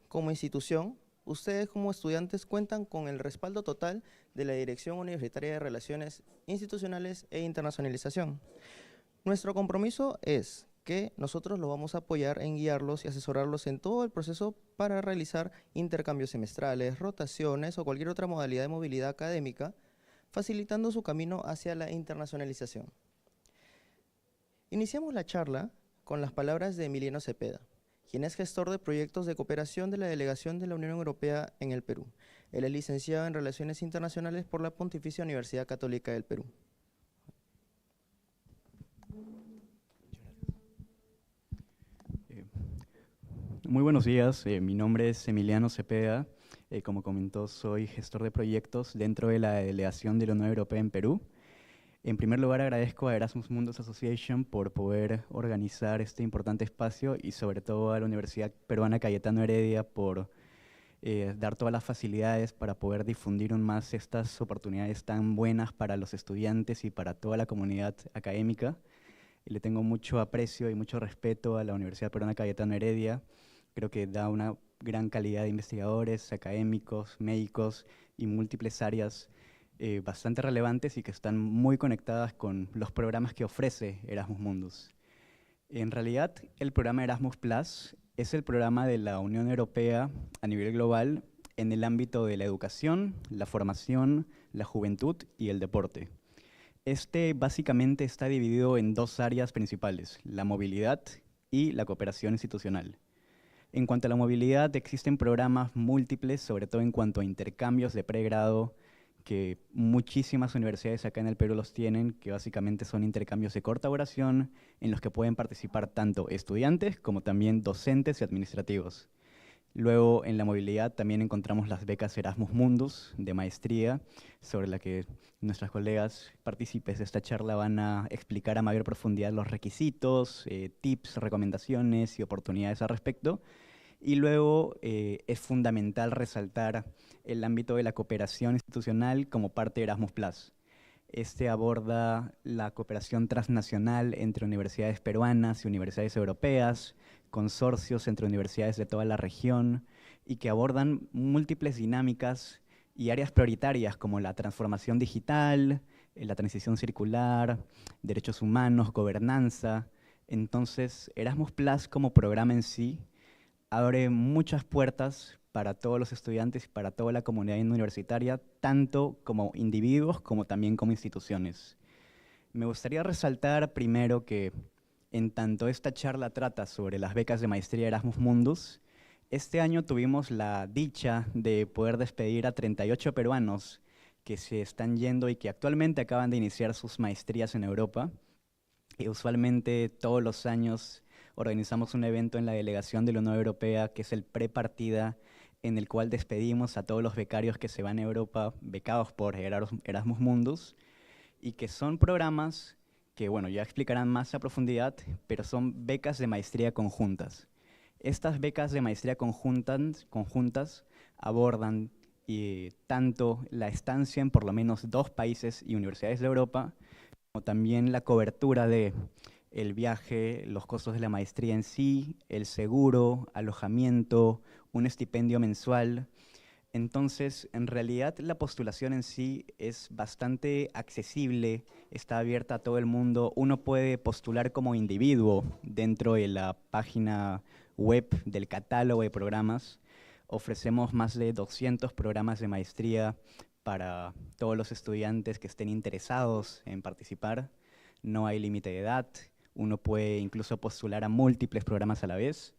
Como institución, ustedes como estudiantes cuentan con el respaldo total de la Dirección Universitaria de Relaciones Institucionales e Internacionalización. Nuestro compromiso es que nosotros los vamos a apoyar en guiarlos y asesorarlos en todo el proceso para realizar intercambios semestrales, rotaciones o cualquier otra modalidad de movilidad académica, facilitando su camino hacia la internacionalización. Iniciamos la charla con las palabras de Emiliano Cepeda, quien es gestor de proyectos de cooperación de la Delegación de la Unión Europea en el Perú. Él es licenciado en Relaciones Internacionales por la Pontificia Universidad Católica del Perú. Muy buenos días, mi nombre es Emiliano Cepeda. Como comentó, soy gestor de proyectos dentro de la Delegación de la Unión Europea en Perú. En primer lugar, agradezco a Erasmus Mundus Association por poder organizar este importante espacio y sobre todo a la Universidad Peruana Cayetano Heredia por dar todas las facilidades para poder difundir aún más estas oportunidades tan buenas para los estudiantes y para toda la comunidad académica. Le tengo mucho aprecio y mucho respeto a la Universidad Peruana Cayetano Heredia. Creo que da una gran calidad de investigadores, académicos, médicos y múltiples áreas bastante relevantes y que están muy conectadas con los programas que ofrece Erasmus Mundus. En realidad, el programa Erasmus Plus es el programa de la Unión Europea a nivel global en el ámbito de la educación, la formación, la juventud y el deporte. Este básicamente está dividido en dos áreas principales, la movilidad y la cooperación institucional. En cuanto a la movilidad, existen programas múltiples, sobre todo en cuanto a intercambios de pregrado, que muchísimas universidades acá en el Perú los tienen, que básicamente son intercambios de corta duración, en los que pueden participar tanto estudiantes como también docentes y administrativos. Luego, en la movilidad también encontramos las becas Erasmus Mundus de maestría, sobre la que nuestras colegas partícipes de esta charla van a explicar a mayor profundidad los requisitos, tips, recomendaciones y oportunidades al respecto. Y luego es fundamental resaltar el ámbito de la cooperación institucional como parte de Erasmus Plus. Este aborda la cooperación transnacional entre universidades peruanas y universidades europeas, consorcios entre universidades de toda la región y que abordan múltiples dinámicas y áreas prioritarias como la transformación digital, la transición circular, derechos humanos, gobernanza. Entonces, Erasmus Plus como programa en sí abre muchas puertas para todos los estudiantes y para toda la comunidad universitaria, tanto como individuos como también como instituciones. Me gustaría resaltar primero que en tanto esta charla trata sobre las becas de maestría Erasmus Mundus, este año tuvimos la dicha de poder despedir a 38 peruanos que se están yendo y que actualmente acaban de iniciar sus maestrías en Europa. Usualmente todos los años organizamos un evento en la delegación de la Unión Europea que es el pre-partida, en el cual despedimos a todos los becarios que se van a Europa becados por Erasmus Mundus y que son programas que, bueno, ya explicarán más a profundidad, pero son becas de maestría conjuntas. Estas becas de maestría conjuntas abordan tanto la estancia en por lo menos 2 países y universidades de Europa, como también la cobertura de el viaje, los costos de la maestría en sí, el seguro, alojamiento, un estipendio mensual. Entonces, en realidad la postulación en sí es bastante accesible, está abierta a todo el mundo. Uno puede postular como individuo dentro de la página web del catálogo de programas. Ofrecemos más de 200 programas de maestría para todos los estudiantes que estén interesados en participar. No hay límite de edad, uno puede incluso postular a múltiples programas a la vez.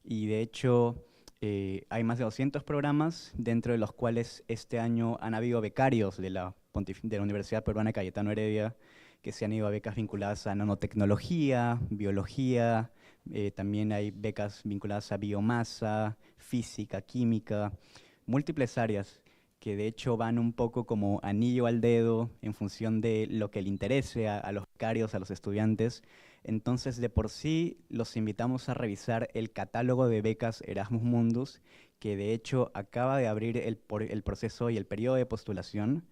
Y de hecho, hay más de 200 programas, dentro de los cuales este año han habido becarios de la Universidad Peruana Cayetano Heredia, que se han ido a becas vinculadas a nanotecnología, biología, también hay becas vinculadas a biomasa, física, química, múltiples áreas que de hecho van un poco como anillo al dedo en función de lo que le interese a los becarios, a los estudiantes. Entonces, de por sí, los invitamos a revisar el catálogo de becas Erasmus Mundus, que de hecho acaba de abrir el proceso y el periodo de postulación.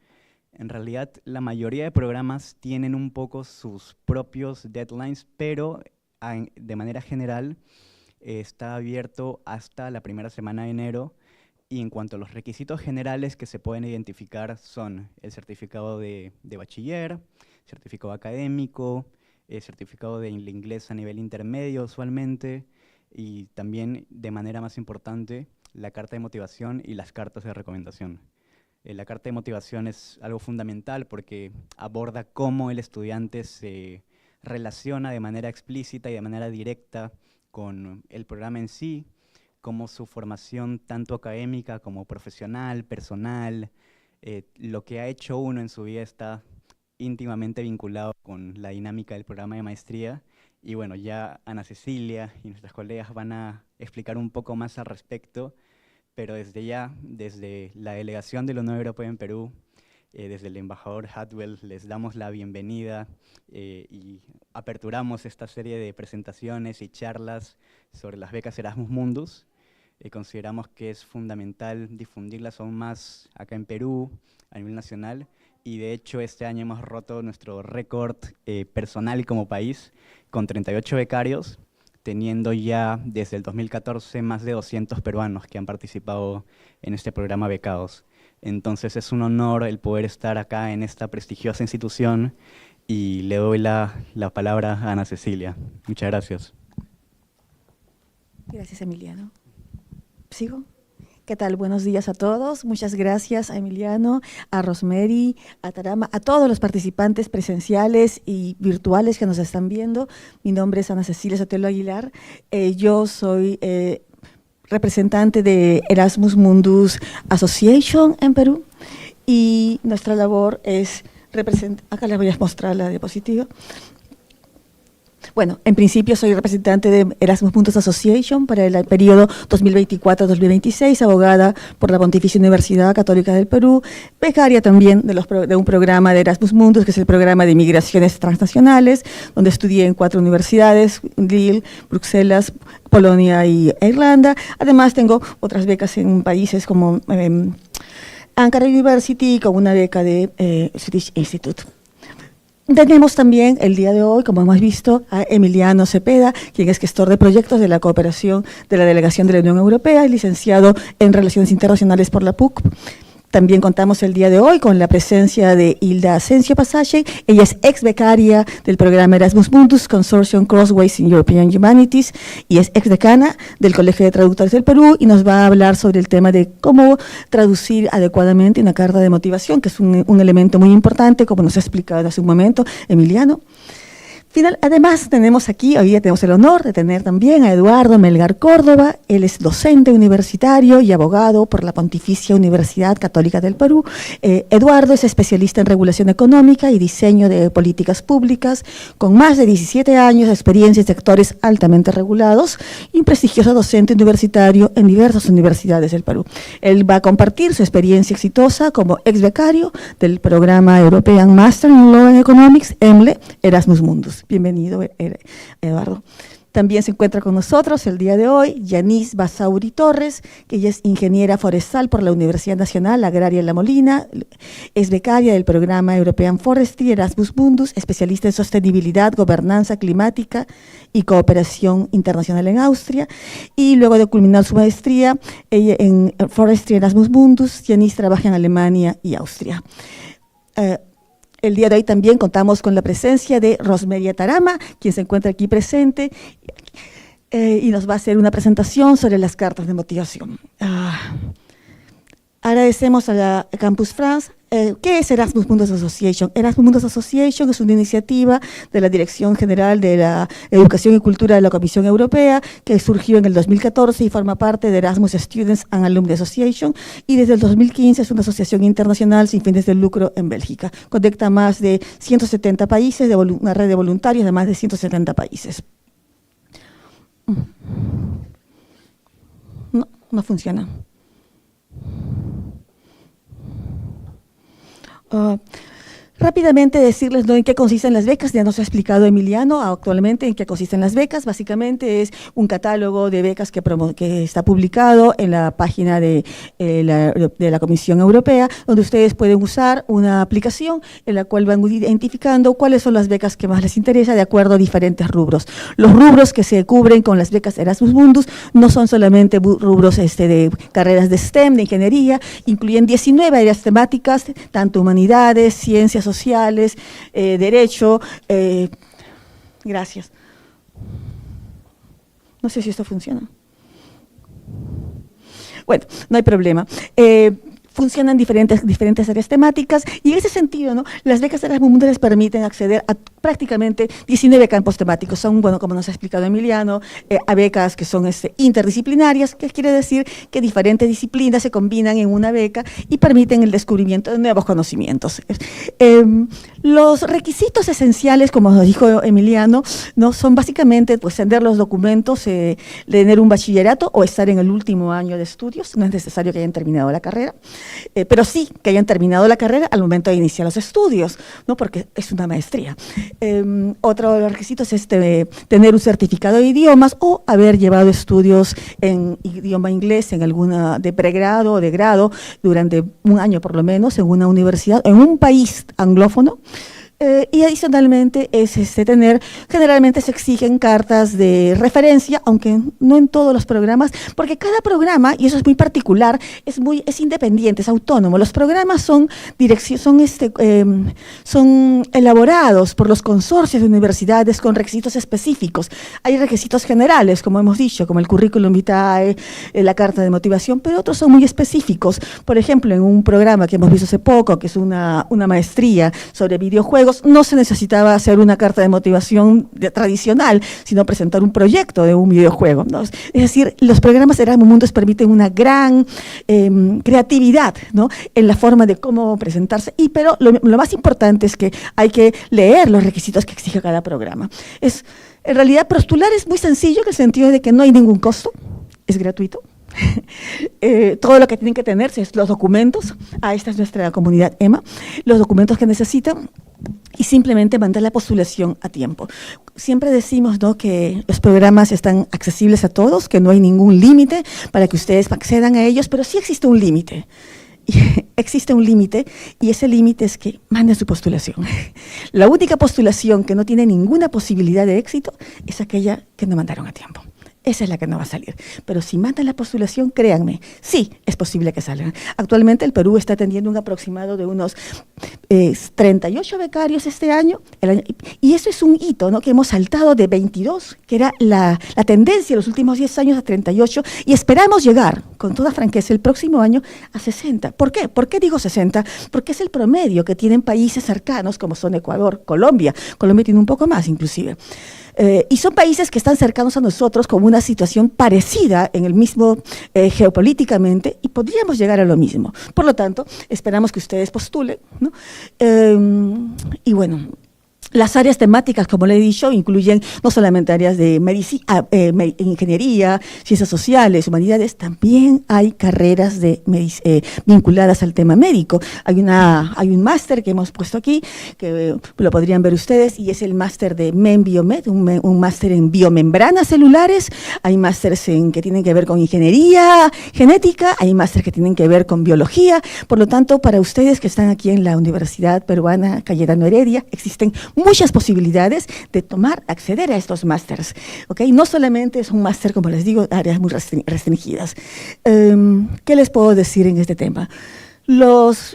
En realidad, la mayoría de programas tienen un poco sus propios deadlines, pero de manera general, está abierto hasta la primera semana de enero. Y en cuanto a los requisitos generales que se pueden identificar son el certificado de bachiller, certificado académico, certificado de inglés a nivel intermedio usualmente, y también, de manera más importante, la carta de motivación y las cartas de recomendación. La carta de motivación es algo fundamental porque aborda cómo el estudiante se relaciona de manera explícita y de manera directa con el programa en sí, cómo su formación tanto académica como profesional, personal, lo que ha hecho uno en su vida está íntimamente vinculado con la dinámica del programa de maestría. Y bueno, ya Ana Cecilia y nuestras colegas van a explicar un poco más al respecto, pero desde ya, desde la delegación de la Unión Europea en Perú, desde el embajador Hadwell, les damos la bienvenida y aperturamos esta serie de presentaciones y charlas sobre las becas Erasmus Mundus. Consideramos que es fundamental difundirlas aún más acá en Perú, a nivel nacional, y de hecho este año hemos roto nuestro récord personal como país con 38 becarios, teniendo ya desde el 2014 más de 200 peruanos que han participado en este programa Becados. Entonces es un honor el poder estar acá en esta prestigiosa institución y le doy la palabra a Ana Cecilia. Muchas gracias. Gracias, Emiliano. ¿Sigo? ¿Qué tal? Buenos días a todos. Muchas gracias a Emiliano, a Rosemary, a Tarama, a todos los participantes presenciales y virtuales que nos están viendo. Mi nombre es Ana Cecilia Sotelo Aguilar. Yo soy representante de Erasmus Mundus Association en Perú y nuestra labor es representar, acá les voy a mostrar la diapositiva. Bueno, en principio soy representante de Erasmus Mundus Association para el periodo 2024-2026, abogada por la Pontificia Universidad Católica del Perú, becaria también de un programa de Erasmus Mundus, que es el programa de migraciones transnacionales, donde estudié en 4 universidades, Lille, Bruselas, Polonia y Irlanda. Además tengo otras becas en países como Ankara University, con una beca de Swedish Institute. Tenemos también el día de hoy, como hemos visto, a Emiliano Cepeda, quien es gestor de proyectos de la cooperación de la Delegación de la Unión Europea y licenciado en Relaciones Internacionales por la PUC. También contamos el día de hoy con la presencia de Hilda Asensio Pasaje. Ella es ex becaria del programa Erasmus Mundus Consortium Crossways in European Humanities y es ex decana del Colegio de Traductores del Perú y nos va a hablar sobre el tema de cómo traducir adecuadamente una carta de motivación, que es un elemento muy importante, como nos ha explicado hace un momento Emiliano. Además, hoy día tenemos el honor de tener también a Eduardo Melgar Córdoba. Él es docente universitario y abogado por la Pontificia Universidad Católica del Perú. Eduardo es especialista en regulación económica y diseño de políticas públicas, con más de 17 años de experiencia en sectores altamente regulados y un prestigioso docente universitario en diversas universidades del Perú. Él va a compartir su experiencia exitosa como ex becario del programa European Master in Law and Economics, EMLE, Erasmus Mundus. Bienvenido, Eduardo. También se encuentra con nosotros el día de hoy Yanis Basauri Torres, que ella es ingeniera forestal por la Universidad Nacional Agraria La Molina, es becaria del programa European Forestry Erasmus Mundus, especialista en sostenibilidad, gobernanza climática y cooperación internacional en Austria, y luego de culminar su maestría en Forestry Erasmus Mundus, Yanis trabaja en Alemania y Austria. El día de hoy también contamos con la presencia de Rosemary Tarama, quien se encuentra aquí presente y nos va a hacer una presentación sobre las cartas de motivación. Agradecemos a la Campus France. ¿Qué es Erasmus Mundus Association? Erasmus Mundus Association es una iniciativa de la Dirección General de la Educación y Cultura de la Comisión Europea que surgió en el 2014 y forma parte de Erasmus Students and Alumni Association, y desde el 2015 es una asociación internacional sin fines de lucro en Bélgica. Conecta a más de 170 países, una red de voluntarios de más de 170 países. No funciona. rápidamente decirles, ¿no?, en qué consisten las becas. Ya nos ha explicado Emiliano actualmente en qué consisten las becas. Básicamente es un catálogo de becas que está publicado en la página de la Comisión Europea, donde ustedes pueden usar una aplicación en la cual van identificando cuáles son las becas que más les interesa de acuerdo a diferentes rubros. Los rubros que se cubren con las becas Erasmus Mundus no son solamente rubros de carreras de STEM, de ingeniería, incluyen 19 áreas temáticas, tanto humanidades, ciencias sociales, derecho. Gracias. No sé si esto funciona. Bueno, no hay problema. Funcionan diferentes áreas temáticas y en ese sentido, ¿no?, las becas Erasmus Mundus les permiten acceder a prácticamente 19 campos temáticos. Son, bueno, como nos ha explicado Emiliano, a becas que son interdisciplinarias, que quiere decir que diferentes disciplinas se combinan en una beca y permiten el descubrimiento de nuevos conocimientos. Los requisitos esenciales, como nos dijo Emiliano, ¿no?, son básicamente pues tener los documentos, tener un bachillerato o estar en el último año de estudios. No es necesario que hayan terminado la carrera. Pero sí que hayan terminado la carrera al momento de iniciar los estudios, ¿no?, porque es una maestría. Otro de los requisitos es tener un certificado de idiomas o haber llevado estudios en idioma inglés en alguna de pregrado o de grado durante un año por lo menos en una universidad, en un país anglófono. Y adicionalmente es generalmente se exigen cartas de referencia, aunque no en todos los programas, porque cada programa, y eso es muy particular, es independiente, es autónomo. Los programas son elaborados por los consorcios de universidades con requisitos específicos. Hay requisitos generales, como hemos dicho, como el currículum vitae, la carta de motivación, pero otros son muy específicos. Por ejemplo, en un programa que hemos visto hace poco, que es una maestría sobre videojuegos, no se necesitaba hacer una carta de motivación tradicional, sino presentar un proyecto de un videojuego, ¿no? Es decir, los programas Erasmus Mundus permiten una gran creatividad, ¿no?, en la forma de cómo presentarse, pero lo más importante es que hay que leer los requisitos que exige cada programa. En realidad, postular es muy sencillo, en el sentido de que no hay ningún costo, es gratuito. Todo lo que tienen que tener es los documentos. Esta es nuestra comunidad EMA, los documentos que necesitan y simplemente mandar la postulación a tiempo. Siempre decimos, ¿no?, que los programas están accesibles a todos, que no hay ningún límite para que ustedes accedan a ellos, pero sí existe un límite. Existe un límite y ese límite es que manden su postulación. La única postulación que no tiene ninguna posibilidad de éxito es aquella que no mandaron a tiempo. Esa es la que no va a salir. Pero si mandan la postulación, créanme, sí es posible que salgan. Actualmente el Perú está atendiendo un aproximado de unos 38 becarios este año, y eso es un hito, ¿no?, que hemos saltado de 22, que era la tendencia en los últimos 10 años, a 38, y esperamos llegar, con toda franqueza, el próximo año a 60. ¿Por qué? ¿Por qué digo 60? Porque es el promedio que tienen países cercanos como son Ecuador, Colombia. Colombia tiene un poco más inclusive. Y son países que están cercanos a nosotros con una situación parecida en el mismo geopolíticamente, y podríamos llegar a lo mismo. Por lo tanto, esperamos que ustedes postulen, ¿no? Y bueno, las áreas temáticas, como le he dicho, incluyen no solamente áreas de ingeniería, ciencias sociales, humanidades, también hay carreras vinculadas al tema médico. Hay un máster que hemos puesto aquí, que lo podrían ver ustedes, y es el máster de MEM-Biomed, un máster en biomembranas celulares. Hay másteres que tienen que ver con ingeniería genética, hay másteres que tienen que ver con biología. Por lo tanto, para ustedes que están aquí en la Universidad Peruana Cayetano Heredia, existen muchas posibilidades de acceder a estos másters, ¿ok? No solamente es un máster, como les digo, áreas muy restringidas. ¿Qué les puedo decir en este tema?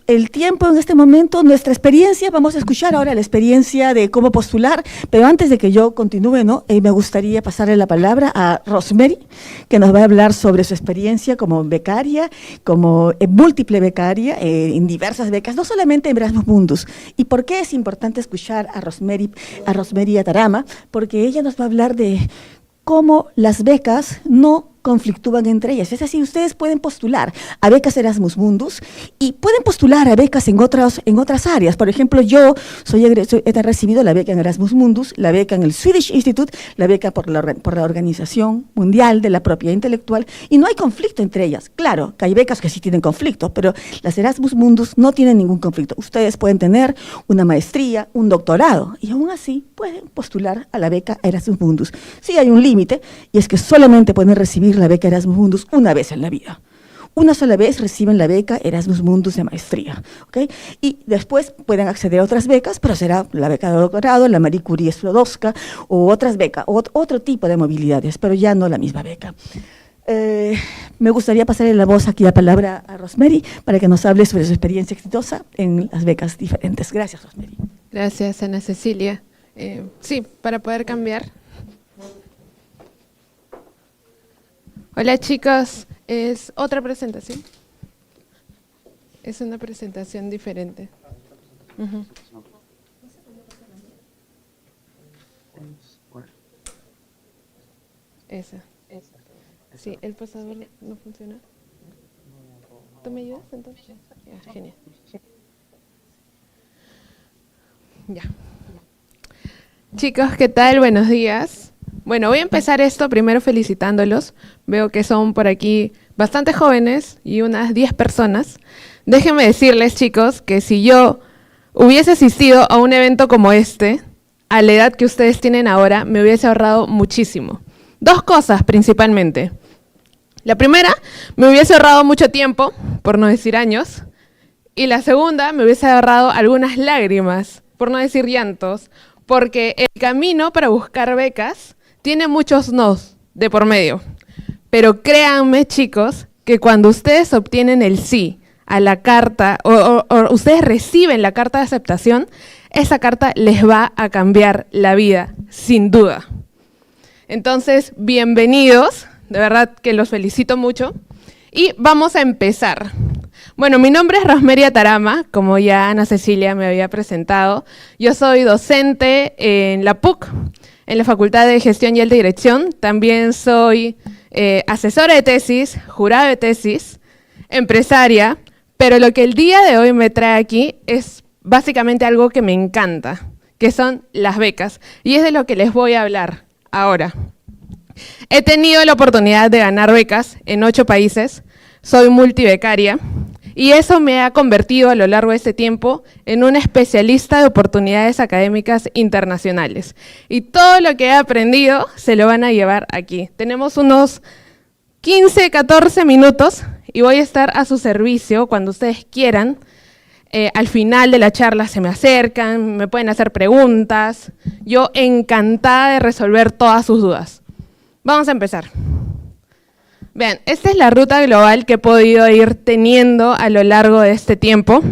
El tiempo en este momento, nuestra experiencia, vamos a escuchar ahora la experiencia de cómo postular, pero antes de que yo continúe, ¿no?, me gustaría pasarle la palabra a Rosemary, que nos va a hablar sobre su experiencia como becaria, como múltiple becaria, en diversas becas, no solamente en Erasmus Mundus. ¿Y por qué es importante escuchar a Rosemary Atarama? Porque ella nos va a hablar de cómo las becas no conflictúan entre ellas. Es decir, ustedes pueden postular a becas Erasmus Mundus y pueden postular a becas en otras áreas. Por ejemplo, yo he recibido la beca en Erasmus Mundus, la beca en el Swedish Institute, la beca por la Organización Mundial de la Propiedad Intelectual, y no hay conflicto entre ellas. Claro, que hay becas que sí tienen conflicto, pero las Erasmus Mundus no tienen ningún conflicto. Ustedes pueden tener una maestría, un doctorado, y aún así pueden postular a la beca Erasmus Mundus. Sí hay un límite, y es que solamente pueden recibir la beca Erasmus Mundus una vez en la vida. Una sola vez reciben la beca Erasmus Mundus de maestría, ¿okay? Y después pueden acceder a otras becas, pero será la beca de doctorado, la Marie Curie Sklodowska, o otras becas, otro tipo de movilidades, pero ya no la misma beca. Me gustaría pasarle la voz aquí, la palabra a Rosemary, para que nos hable sobre su experiencia exitosa en las becas diferentes. Gracias, Rosemary. Gracias, Ana Cecilia. Sí, para poder cambiar. Hola, chicos. Es otra presentación. Es una presentación diferente. Esa. Sí, el pasador no funciona. ¿Tú me ayudas entonces? Ya, genial. Ya. Chicos, ¿qué tal? Buenos días. Bueno, voy a empezar esto primero felicitándolos. Veo que son por aquí bastante jóvenes y unas 10 personas. Déjenme decirles, chicos, que si yo hubiese asistido a un evento como este, a la edad que ustedes tienen ahora, me hubiese ahorrado muchísimo. 2 cosas principalmente. La primera, me hubiese ahorrado mucho tiempo, por no decir años. Y la segunda, me hubiese ahorrado algunas lágrimas, por no decir llantos, porque el camino para buscar becas tiene muchos nos de por medio. Pero créanme, chicos, que cuando ustedes obtienen el sí a la carta, o ustedes reciben la carta de aceptación, esa carta les va a cambiar la vida, sin duda. Entonces, bienvenidos, de verdad que los felicito mucho. Y vamos a empezar. Bueno, mi nombre es Rosemary Atarama, como ya Ana Cecilia me había presentado. Yo soy docente en la PUC, en la Facultad de Gestión y Alta Dirección. También soy asesora de tesis, jurada de tesis, empresaria, pero lo que el día de hoy me trae aquí es básicamente algo que me encanta, que son las becas, y es de lo que les voy a hablar ahora. He tenido la oportunidad de ganar becas en 8 países, soy multibecaria, y eso me ha convertido a lo largo de este tiempo en una especialista de oportunidades académicas internacionales. Y todo lo que he aprendido se lo van a llevar aquí. Tenemos unos 15, 14 minutos y voy a estar a su servicio cuando ustedes quieran. Al final de la charla se me acercan, me pueden hacer preguntas. Yo encantada de resolver todas sus dudas. Vamos a empezar. Vean, esta es la ruta global que he podido ir teniendo a lo largo de este tiempo.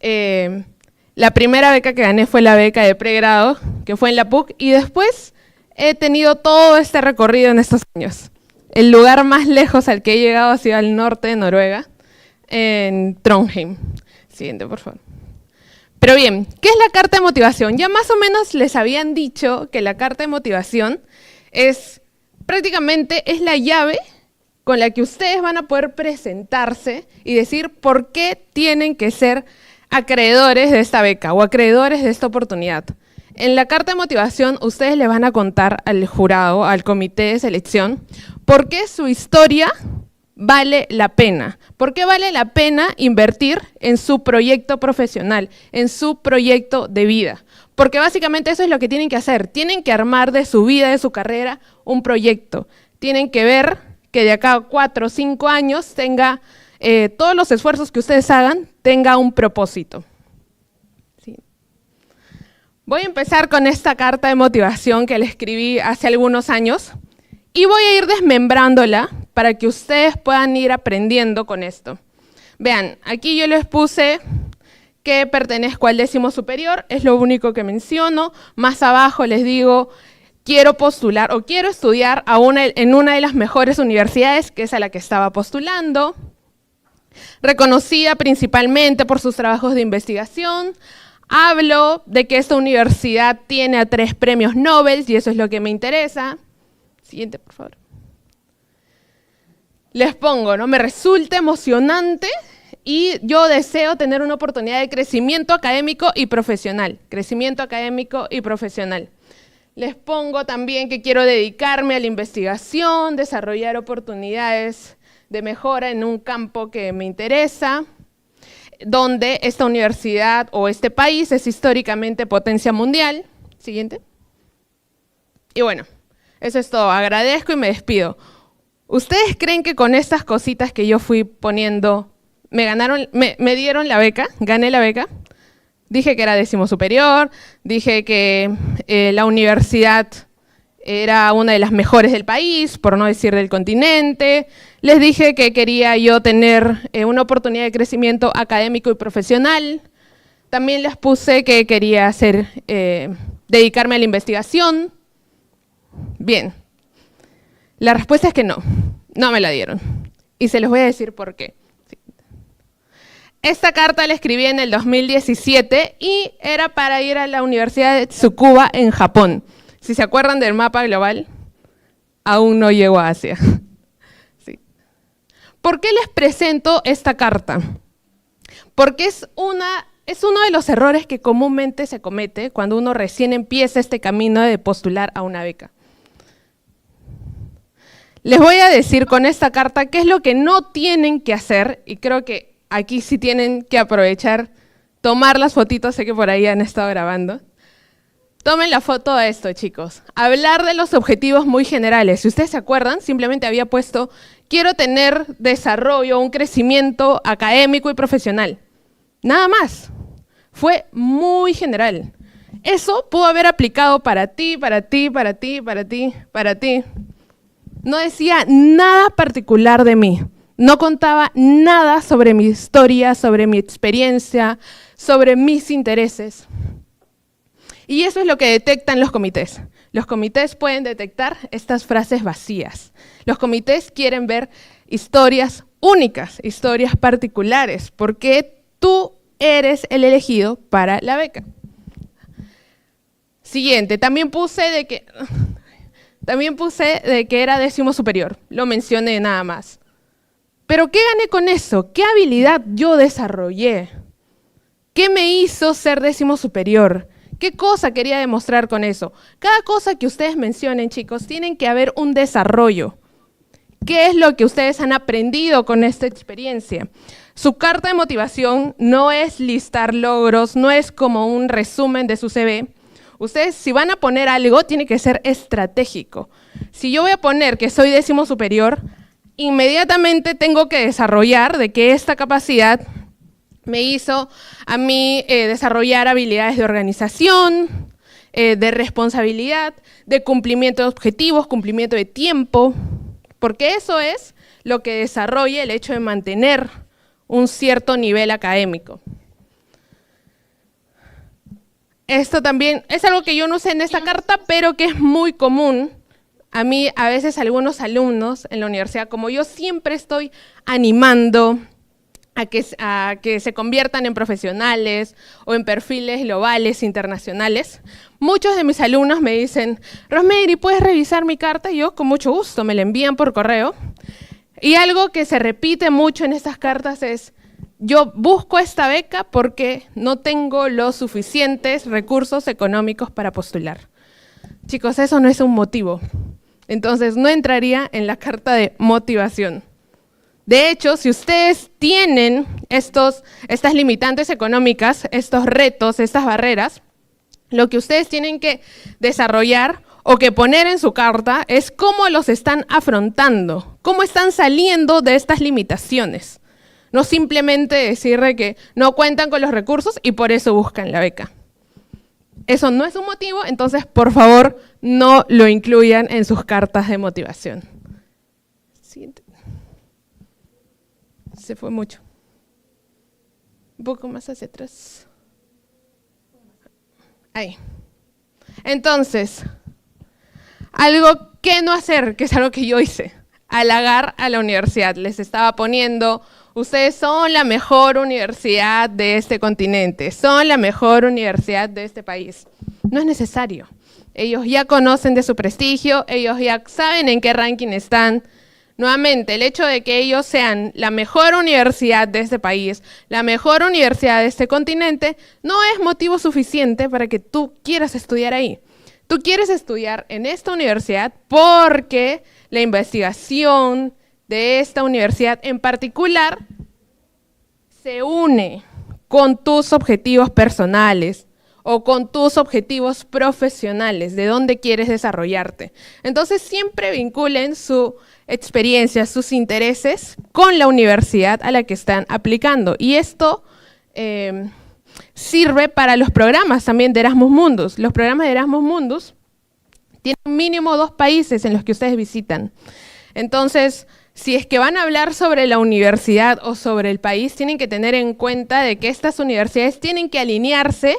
La primera beca que gané fue la beca de pregrado, que fue en la PUC, y después he tenido todo este recorrido en estos años. El lugar más lejos al que he llegado ha sido al norte de Noruega, en Trondheim. Siguiente, por favor. Pero bien, ¿qué es la carta de motivación? Ya más o menos les habían dicho que la carta de motivación prácticamente es la llave con la que ustedes van a poder presentarse y decir por qué tienen que ser acreedores de esta beca o acreedores de esta oportunidad. En la carta de motivación ustedes le van a contar al jurado, al comité de selección, por qué su historia vale la pena. ¿Por qué vale la pena invertir en su proyecto profesional, en su proyecto de vida? Porque básicamente eso es lo que tienen que hacer. Tienen que armar de su vida, de su carrera, un proyecto. Tienen que ver que de acá a 4 o 5 años tenga, todos los esfuerzos que ustedes hagan, tenga un propósito. Sí. Voy a empezar con esta carta de motivación que le escribí hace algunos años y voy a ir desmembrándola para que ustedes puedan ir aprendiendo con esto. Vean, aquí yo les puse que pertenezco al 10º superior, es lo único que menciono. Más abajo les digo, quiero postular o quiero estudiar en una de las mejores universidades, que es a la que estaba postulando, reconocida principalmente por sus trabajos de investigación. Hablo de que esta universidad tiene a 3 premios Nobel y eso es lo que me interesa. Siguiente, por favor. les pongo, ¿no? Me resulta emocionante y yo deseo tener una oportunidad de crecimiento académico y profesional. Crecimiento académico y profesional. Les pongo también que quiero dedicarme a la investigación, desarrollar oportunidades de mejora en un campo que me interesa, donde esta universidad o este país es históricamente potencia mundial. Siguiente. Y bueno, eso es todo. Agradezco y me despido. ¿Ustedes creen que con estas cositas que yo fui poniendo me dieron la beca? ¿Gané la beca? Dije que era 10º superior, dije que la universidad era una de las mejores del país, por no decir del continente. Les dije que quería yo tener una oportunidad de crecimiento académico y profesional. También les puse que quería dedicarme a la investigación. Bien, la respuesta es que no me la dieron. Y se los voy a decir por qué. Esta carta la escribí en el 2017 y era para ir a la Universidad de Tsukuba en Japón. Si se acuerdan del mapa global, aún no llego a Asia. Sí. ¿Por qué les presento esta carta? Porque es uno de los errores que comúnmente se comete cuando uno recién empieza este camino de postular a una beca. Les voy a decir con esta carta qué es lo que no tienen que hacer, y creo que aquí sí tienen que aprovechar, tomar las fotitos, sé que por ahí han estado grabando. Tomen la foto de esto, chicos. Hablar de los objetivos muy generales. Si ustedes se acuerdan, simplemente había puesto, quiero tener desarrollo, un crecimiento académico y profesional. Nada más. Fue muy general. Eso pudo haber aplicado para ti, para ti, para ti, para ti, para ti. No decía nada particular de mí. No contaba nada sobre mi historia, sobre mi experiencia, sobre mis intereses. Y eso es lo que detectan los comités. Los comités pueden detectar estas frases vacías. Los comités quieren ver historias únicas, historias particulares, porque tú eres el elegido para la beca. Siguiente, también puse de que era 10º superior, lo mencioné nada más. Pero ¿qué gané con eso? ¿Qué habilidad yo desarrollé? ¿Qué me hizo ser 10º superior? ¿Qué cosa quería demostrar con eso? Cada cosa que ustedes mencionen, chicos, tienen que haber un desarrollo. ¿Qué es lo que ustedes han aprendido con esta experiencia? Su carta de motivación no es listar logros, no es como un resumen de su CV. Ustedes, si van a poner algo, tiene que ser estratégico. Si yo voy a poner que soy 10º superior, inmediatamente tengo que desarrollar de que esta capacidad me hizo a mí desarrollar habilidades de organización, de responsabilidad, de cumplimiento de objetivos, cumplimiento de tiempo, porque eso es lo que desarrolla el hecho de mantener un cierto nivel académico. Esto también es algo que yo no sé en esta carta, pero que es muy común. A mí, a veces, algunos alumnos en la universidad, como yo siempre estoy animando a que se conviertan en profesionales o en perfiles globales, internacionales, muchos de mis alumnos me dicen, Rosemary, ¿puedes revisar mi carta? Y yo, con mucho gusto, me la envían por correo. Y algo que se repite mucho en estas cartas es, yo busco esta beca porque no tengo los suficientes recursos económicos para postular. Chicos, eso no es un motivo. Entonces, no entraría en la carta de motivación. De hecho, si ustedes tienen estas limitantes económicas, estos retos, estas barreras, lo que ustedes tienen que desarrollar o que poner en su carta es cómo los están afrontando, cómo están saliendo de estas limitaciones. No simplemente decir que no cuentan con los recursos y por eso buscan la beca. Eso no es un motivo, entonces por favor no lo incluyan en sus cartas de motivación. Siguiente. Se fue mucho. Un poco más hacia atrás. Ahí. Entonces, algo que no hacer, que es algo que yo hice, halagar a la universidad. Les estaba poniendo, ustedes son la mejor universidad de este continente, son la mejor universidad de este país. No es necesario. Ellos ya conocen de su prestigio, ellos ya saben en qué ranking están. Nuevamente, el hecho de que ellos sean la mejor universidad de este país, la mejor universidad de este continente, no es motivo suficiente para que tú quieras estudiar ahí. Tú quieres estudiar en esta universidad porque la investigación de esta universidad en particular se une con tus objetivos personales o con tus objetivos profesionales, de dónde quieres desarrollarte. Entonces, siempre vinculen su experiencia, sus intereses con la universidad a la que están aplicando. Y esto sirve para los programas también de Erasmus Mundus. Los programas de Erasmus Mundus tienen mínimo 2 países en los que ustedes visitan. Entonces, si es que van a hablar sobre la universidad o sobre el país, tienen que tener en cuenta de que estas universidades tienen que alinearse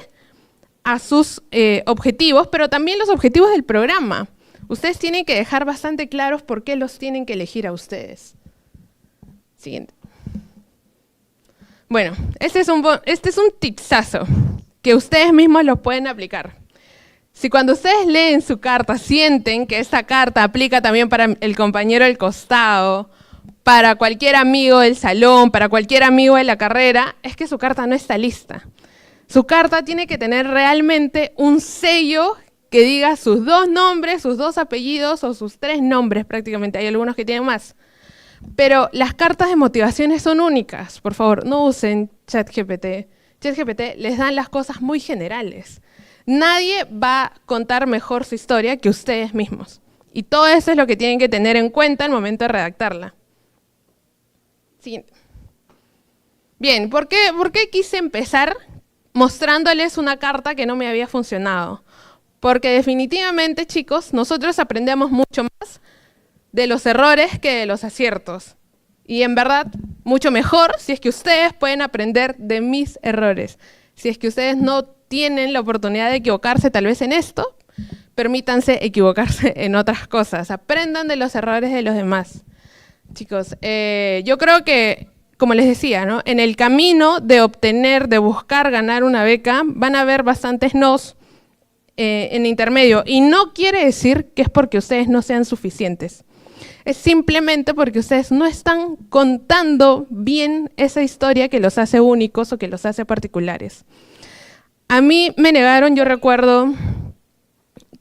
a sus objetivos, pero también los objetivos del programa. Ustedes tienen que dejar bastante claros por qué los tienen que elegir a ustedes. Siguiente. Bueno, este es un tipsazo que ustedes mismos lo pueden aplicar. Si cuando ustedes leen su carta sienten que esta carta aplica también para el compañero del costado, para cualquier amigo del salón, para cualquier amigo de la carrera, es que su carta no está lista. Su carta tiene que tener realmente un sello que diga sus 2 nombres, sus 2 apellidos o sus 3 nombres prácticamente. Hay algunos que tienen más. Pero las cartas de motivaciones son únicas. Por favor, no usen ChatGPT. ChatGPT les dan las cosas muy generales. Nadie va a contar mejor su historia que ustedes mismos. Y todo eso es lo que tienen que tener en cuenta al momento de redactarla. Siguiente. Bien, ¿por qué quise empezar mostrándoles una carta que no me había funcionado? Porque definitivamente, chicos, nosotros aprendemos mucho más de los errores que de los aciertos. Y en verdad, mucho mejor si es que ustedes pueden aprender de mis errores. Si es que ustedes no tienen la oportunidad de equivocarse tal vez en esto, permítanse equivocarse en otras cosas. Aprendan de los errores de los demás. Chicos, yo creo que, como les decía, ¿no? En el camino de obtener, de buscar ganar una beca, van a haber bastantes nos en intermedio. Y no quiere decir que es porque ustedes no sean suficientes. Es simplemente porque ustedes no están contando bien esa historia que los hace únicos o que los hace particulares. A mí me negaron, yo recuerdo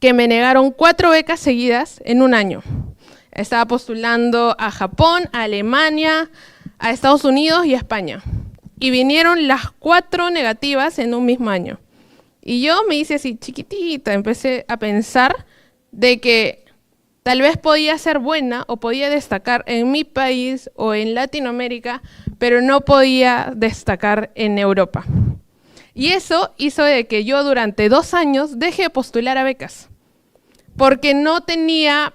que me negaron 4 becas seguidas en un año. Estaba postulando a Japón, a Alemania, a Estados Unidos y a España. Y vinieron las 4 negativas en un mismo año. Y yo me hice así chiquitita, empecé a pensar de que tal vez podía ser buena o podía destacar en mi país o en Latinoamérica, pero no podía destacar en Europa. Y eso hizo de que yo durante 2 años dejé de postular a becas, porque no tenía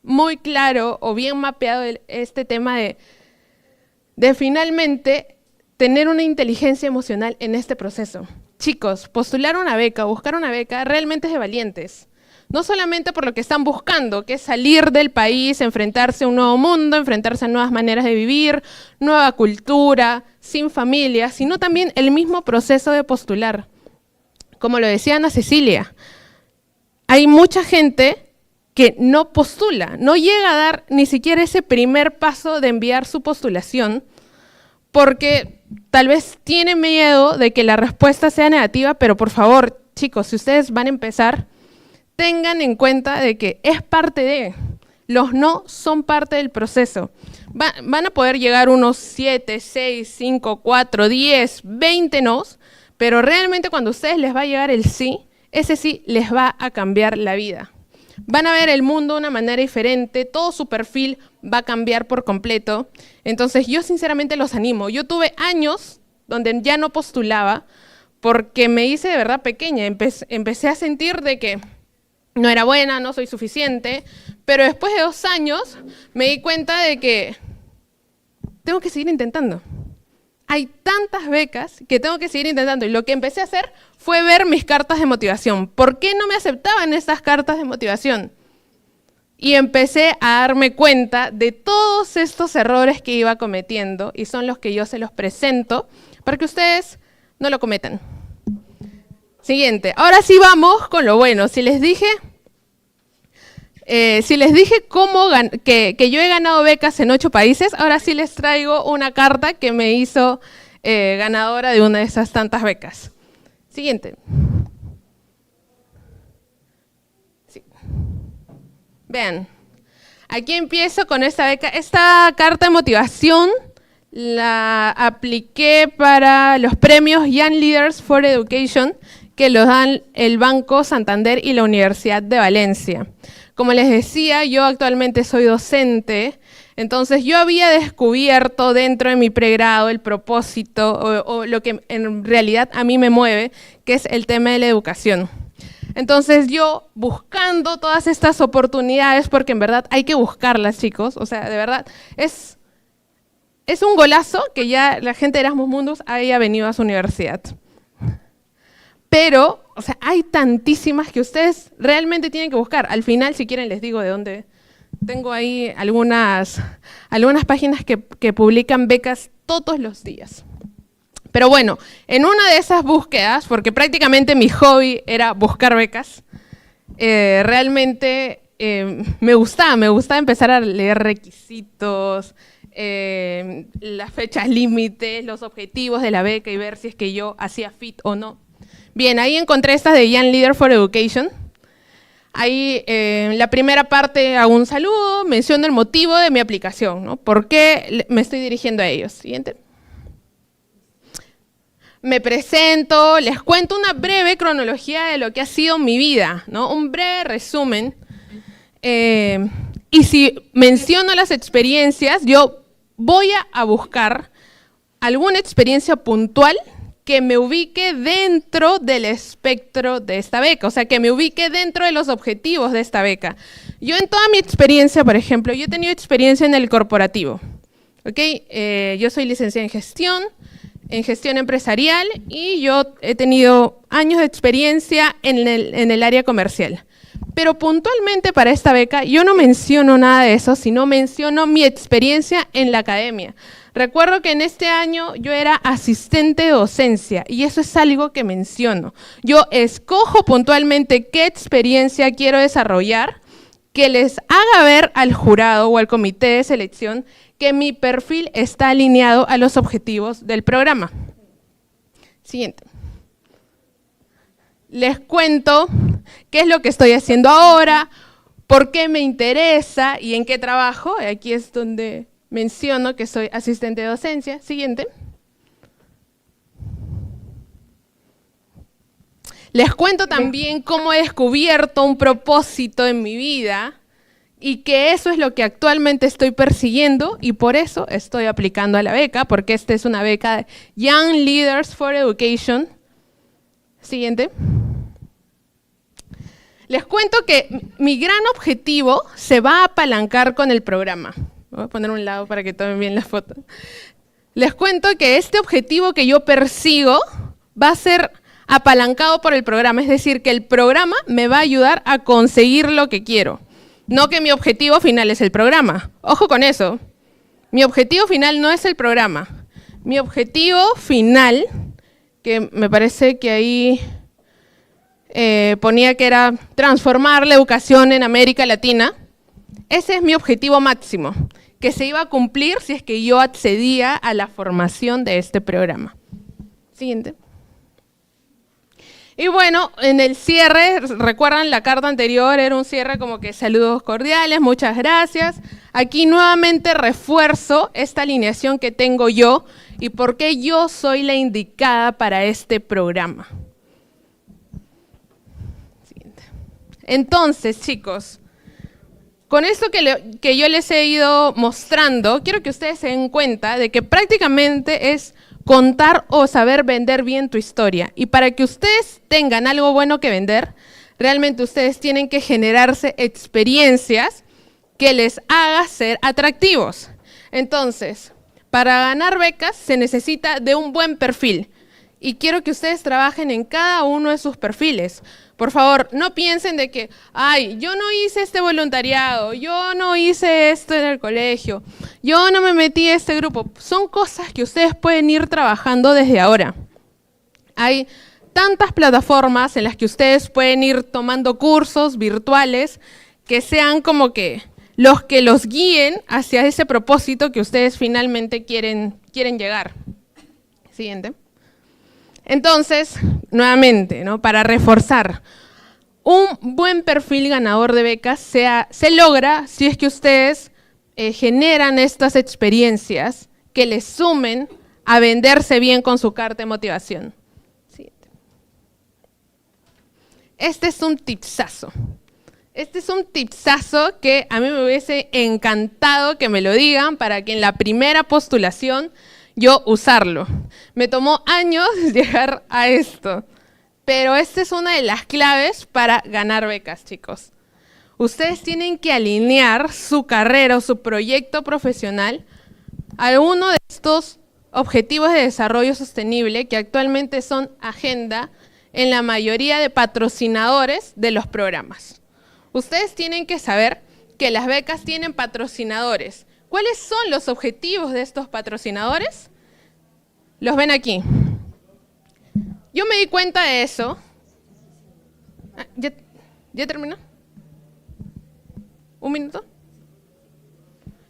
muy claro o bien mapeado este tema de finalmente tener una inteligencia emocional en este proceso. Chicos, postular una beca, buscar una beca, realmente es de valientes. No solamente por lo que están buscando, que es salir del país, enfrentarse a un nuevo mundo, enfrentarse a nuevas maneras de vivir, nueva cultura, sin familia, sino también el mismo proceso de postular. Como lo decía Ana Cecilia, hay mucha gente que no postula, no llega a dar ni siquiera ese primer paso de enviar su postulación, porque tal vez tiene miedo de que la respuesta sea negativa, pero por favor, chicos, si ustedes van a empezar, tengan en cuenta de que es parte de, los no son parte del proceso. Van a poder llegar unos 7, 6, 5, 4, 10, 20 nos, pero realmente cuando a ustedes les va a llegar el sí, ese sí les va a cambiar la vida. Van a ver el mundo de una manera diferente, todo su perfil va a cambiar por completo. Entonces yo sinceramente los animo. Yo tuve años donde ya no postulaba porque me hice de verdad pequeña. Empecé a sentir de que no era buena, no soy suficiente, pero después de 2 años me di cuenta de que tengo que seguir intentando. Hay tantas becas que tengo que seguir intentando y lo que empecé a hacer fue ver mis cartas de motivación. ¿Por qué no me aceptaban esas cartas de motivación? Y empecé a darme cuenta de todos estos errores que iba cometiendo y son los que yo se los presento para que ustedes no lo cometan. Siguiente, ahora sí vamos con lo bueno. Si les dije, si les dije que yo he ganado becas en 8 países, ahora sí les traigo una carta que me hizo ganadora de una de esas tantas becas. Siguiente. Sí. Vean, aquí empiezo con esta beca. Esta carta de motivación la apliqué para los premios Young Leaders for Education que los dan el Banco Santander y la Universidad de Valencia. Como les decía, yo actualmente soy docente, entonces yo había descubierto dentro de mi pregrado el propósito o lo que en realidad a mí me mueve, que es el tema de la educación. Entonces yo buscando todas estas oportunidades, porque en verdad hay que buscarlas, chicos, o sea, de verdad, es un golazo que ya la gente de Erasmus Mundus haya venido a su universidad. Pero, o sea, hay tantísimas que ustedes realmente tienen que buscar. Al final, si quieren, les digo de dónde. Tengo ahí algunas páginas que publican becas todos los días. Pero bueno, en una de esas búsquedas, porque prácticamente mi hobby era buscar becas, realmente me gustaba empezar a leer requisitos, las fechas límites, los objetivos de la beca y ver si es que yo hacía fit o no. Bien, ahí encontré estas de Young Leader for Education. Ahí en la primera parte hago un saludo, menciono el motivo de mi aplicación, ¿no? ¿Por qué me estoy dirigiendo a ellos? Siguiente. Me presento, les cuento una breve cronología de lo que ha sido mi vida, ¿no? Un breve resumen. Y si menciono las experiencias, yo voy a buscar alguna experiencia puntual que me ubique dentro del espectro de esta beca, o sea, que me ubique dentro de los objetivos de esta beca. Yo en toda mi experiencia, por ejemplo, yo he tenido experiencia en el corporativo, ¿ok? Yo soy licenciada en gestión empresarial y yo he tenido años de experiencia en el área comercial. Pero puntualmente para esta beca yo no menciono nada de eso, sino menciono mi experiencia en la academia. Recuerdo que en este año yo era asistente de docencia y eso es algo que menciono. Yo escojo puntualmente qué experiencia quiero desarrollar, que les haga ver al jurado o al comité de selección que mi perfil está alineado a los objetivos del programa. Siguiente. Les cuento qué es lo que estoy haciendo ahora, por qué me interesa y en qué trabajo. Aquí es donde menciono que soy asistente de docencia. Siguiente. Les cuento también cómo he descubierto un propósito en mi vida y que eso es lo que actualmente estoy persiguiendo y por eso estoy aplicando a la beca, porque esta es una beca de Young Leaders for Education. Siguiente. Les cuento que mi gran objetivo se va a apalancar con el programa. Voy a poner un lado para que tomen bien la foto. Les cuento que este objetivo que yo persigo va a ser apalancado por el programa, es decir, que el programa me va a ayudar a conseguir lo que quiero. No que mi objetivo final es el programa. Ojo con eso. Mi objetivo final no es el programa. Mi objetivo final, que me parece que ahí ponía que era transformar la educación en América Latina, ese es mi objetivo máximo, que se iba a cumplir si es que yo accedía a la formación de este programa. Siguiente. Y bueno, en el cierre, recuerdan la carta anterior, era un cierre como que saludos cordiales, muchas gracias. Aquí nuevamente refuerzo esta alineación que tengo yo y por qué yo soy la indicada para este programa. Siguiente. Entonces, chicos, con esto que yo les he ido mostrando, quiero que ustedes se den cuenta de que prácticamente es contar o saber vender bien tu historia. Y para que ustedes tengan algo bueno que vender, realmente ustedes tienen que generarse experiencias que les haga ser atractivos. Entonces, para ganar becas se necesita de un buen perfil. Y quiero que ustedes trabajen en cada uno de sus perfiles. Por favor, no piensen de que, ay, yo no hice este voluntariado, yo no hice esto en el colegio, yo no me metí a este grupo. Son cosas que ustedes pueden ir trabajando desde ahora. Hay tantas plataformas en las que ustedes pueden ir tomando cursos virtuales que sean como que los guíen hacia ese propósito que ustedes finalmente quieren llegar. Siguiente. Entonces, nuevamente, ¿no? Para reforzar, un buen perfil ganador de becas se logra si es que ustedes generan estas experiencias que les sumen a venderse bien con su carta de motivación. Siguiente. Este es un tipsazo. Este es un tipsazo que a mí me hubiese encantado que me lo digan para que en la primera postulación yo usarlo. Me tomó años llegar a esto, pero esta es una de las claves para ganar becas, chicos. Ustedes tienen que alinear su carrera o su proyecto profesional a uno de estos objetivos de desarrollo sostenible que actualmente son agenda en la mayoría de patrocinadores de los programas. Ustedes tienen que saber que las becas tienen patrocinadores. ¿Cuáles son los objetivos de estos patrocinadores? Los ven aquí. Yo me di cuenta de eso. ¿Ya terminó? ¿Un minuto?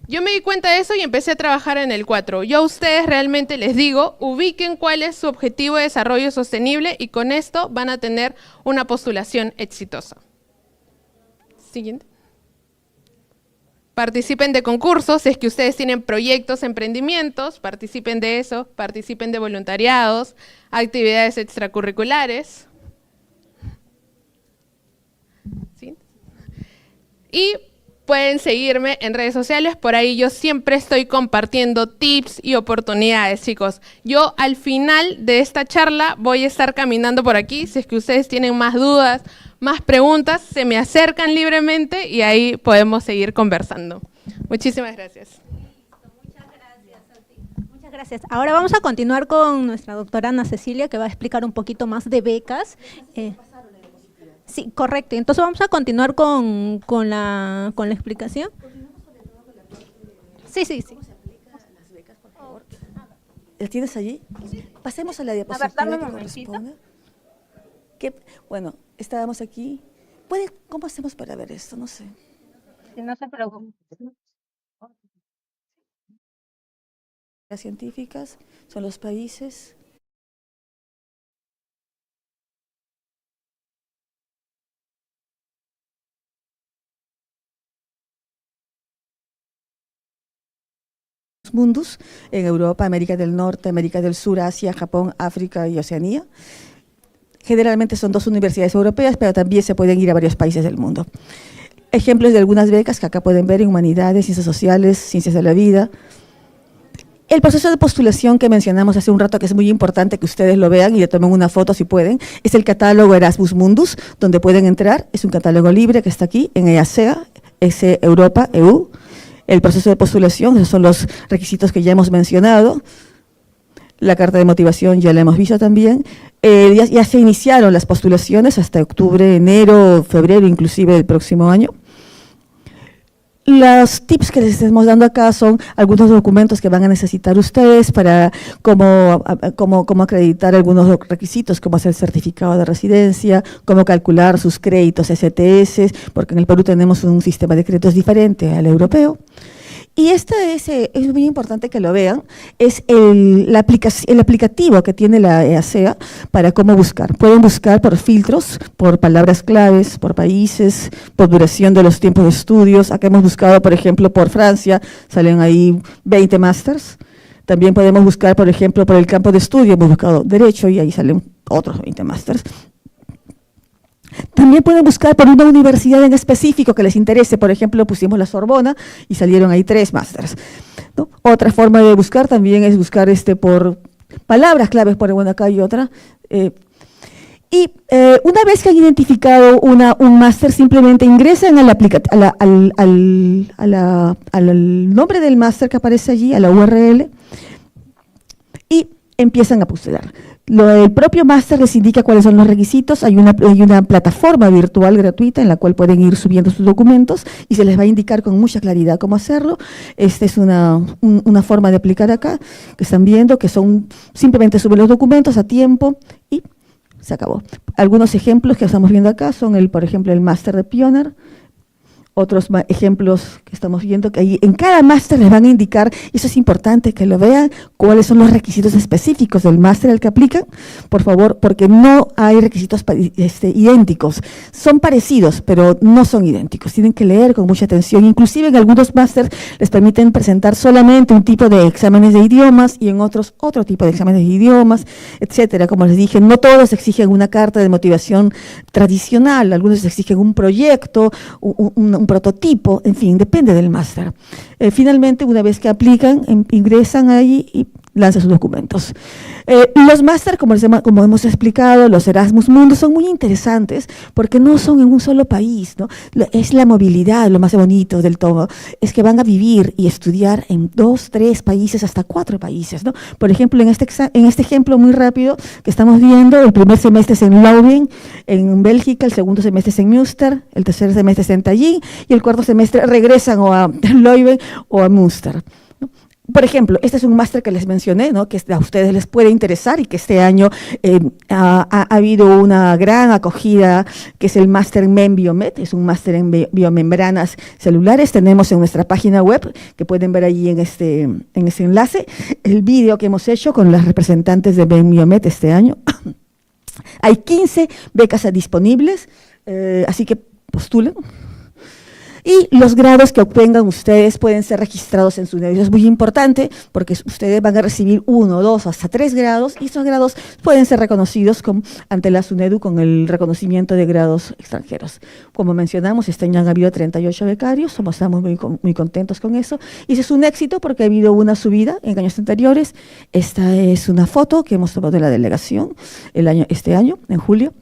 Yo me di cuenta de eso y empecé a trabajar en el 4. Yo a ustedes realmente les digo, ubiquen cuál es su objetivo de desarrollo sostenible y con esto van a tener una postulación exitosa. Siguiente. Participen de concursos, si es que ustedes tienen proyectos, emprendimientos, participen de eso, participen de voluntariados, actividades extracurriculares. ¿Sí? Y pueden seguirme en redes sociales, por ahí yo siempre estoy compartiendo tips y oportunidades, chicos. Yo al final de esta charla voy a estar caminando por aquí, si es que ustedes tienen más dudas, más preguntas, se me acercan libremente y ahí podemos seguir conversando. Muchísimas gracias. Muchas gracias, Santi. Muchas gracias. Ahora vamos a continuar con nuestra doctora Ana Cecilia, que va a explicar un poquito más de becas. Sí, correcto. Entonces vamos a continuar con la explicación. Sí. ¿Cómo se aplican las becas, por favor? ¿Las tienes allí? Pasemos a la diapositiva que corresponde. Bueno, estábamos aquí. ¿Cómo hacemos para ver esto? No sé. No se preocupe. Las científicas son los países. Mundos en Europa, América del Norte, América del Sur, Asia, Japón, África y Oceanía. Generalmente son 2 universidades europeas, pero también se pueden ir a varios países del mundo. Ejemplos de algunas becas que acá pueden ver en Humanidades, Ciencias Sociales, Ciencias de la Vida. El proceso de postulación que mencionamos hace un rato, que es muy importante que ustedes lo vean y le tomen una foto si pueden, es el catálogo Erasmus Mundus, donde pueden entrar. Es un catálogo libre que está aquí en EASEA, es Europa, EU. El proceso de postulación, esos son los requisitos que ya hemos mencionado. La carta de motivación ya la hemos visto también. Ya se iniciaron las postulaciones hasta octubre, enero, febrero, inclusive del próximo año. Los tips que les estamos dando acá son algunos documentos que van a necesitar ustedes para cómo acreditar algunos requisitos, como hacer certificado de residencia, cómo calcular sus créditos STS, porque en el Perú tenemos un sistema de créditos diferente al europeo. Y este es muy importante que lo vean, es el aplicativo que tiene la EASEA para cómo buscar. Pueden buscar por filtros, por palabras claves, por países, por duración de los tiempos de estudios. Acá hemos buscado, por ejemplo, por Francia, salen ahí 20 másters. También podemos buscar, por ejemplo, por el campo de estudio, hemos buscado Derecho y ahí salen otros 20 másters. También pueden buscar por una universidad en específico que les interese. Por ejemplo, pusimos la Sorbona y salieron ahí 3 másters, ¿no? Otra forma de buscar también es buscar por palabras claves, por bueno, acá hay otra. Una vez que han identificado un máster, simplemente ingresan al nombre del máster que aparece allí, a la URL, y empiezan a postular. El propio máster les indica cuáles son los requisitos. Hay una plataforma virtual gratuita en la cual pueden ir subiendo sus documentos y se les va a indicar con mucha claridad cómo hacerlo. Esta es una forma de aplicar acá, que están viendo, que simplemente suben los documentos a tiempo y se acabó. Algunos ejemplos que estamos viendo acá son, por ejemplo, el máster de Pioneer, otros ejemplos que estamos viendo, que ahí en cada máster les van a indicar, y eso es importante que lo vean, cuáles son los requisitos específicos del máster al que aplican, por favor, porque no hay requisitos idénticos. Son parecidos, pero no son idénticos. Tienen que leer con mucha atención. Inclusive en algunos másters les permiten presentar solamente un tipo de exámenes de idiomas y en otros otro tipo de exámenes de idiomas, etcétera. Como les dije, no todos exigen una carta de motivación tradicional, algunos exigen un proyecto, un prototipo, en fin, depende del máster. Finalmente, una vez que aplican, ingresan ahí y lanzan sus documentos. Los máster, como hemos explicado, los Erasmus Mundus son muy interesantes porque no son en un solo país, ¿no? Es la movilidad, lo más bonito del todo, es que van a vivir y estudiar en 2, 3 países, hasta 4 países, ¿no? Por ejemplo, en este ejemplo muy rápido que estamos viendo, el primer semestre es en Leuven, en Bélgica, el segundo semestre es en Münster, el tercer semestre es en Tallinn y el cuarto semestre regresan o a Leuven o a Münster. Por ejemplo, este es un máster que les mencioné, ¿no? Que a ustedes les puede interesar y que este año ha habido una gran acogida, que es el máster MEM-Biomed, es un máster en biomembranas celulares. Tenemos en nuestra página web, que pueden ver allí en ese enlace, el vídeo que hemos hecho con las representantes de MEM-Biomed este año. Hay 15 becas disponibles, así que postulen. Y los grados que obtengan ustedes pueden ser registrados en SUNEDU. Eso es muy importante porque ustedes van a recibir 1, 2 hasta 3 grados y esos grados pueden ser reconocidos ante la SUNEDU con el reconocimiento de grados extranjeros. Como mencionamos, este año han habido 38 becarios, estamos muy contentos con eso. Y eso es un éxito porque ha habido una subida en años anteriores. Esta es una foto que hemos tomado de la delegación este año, en julio.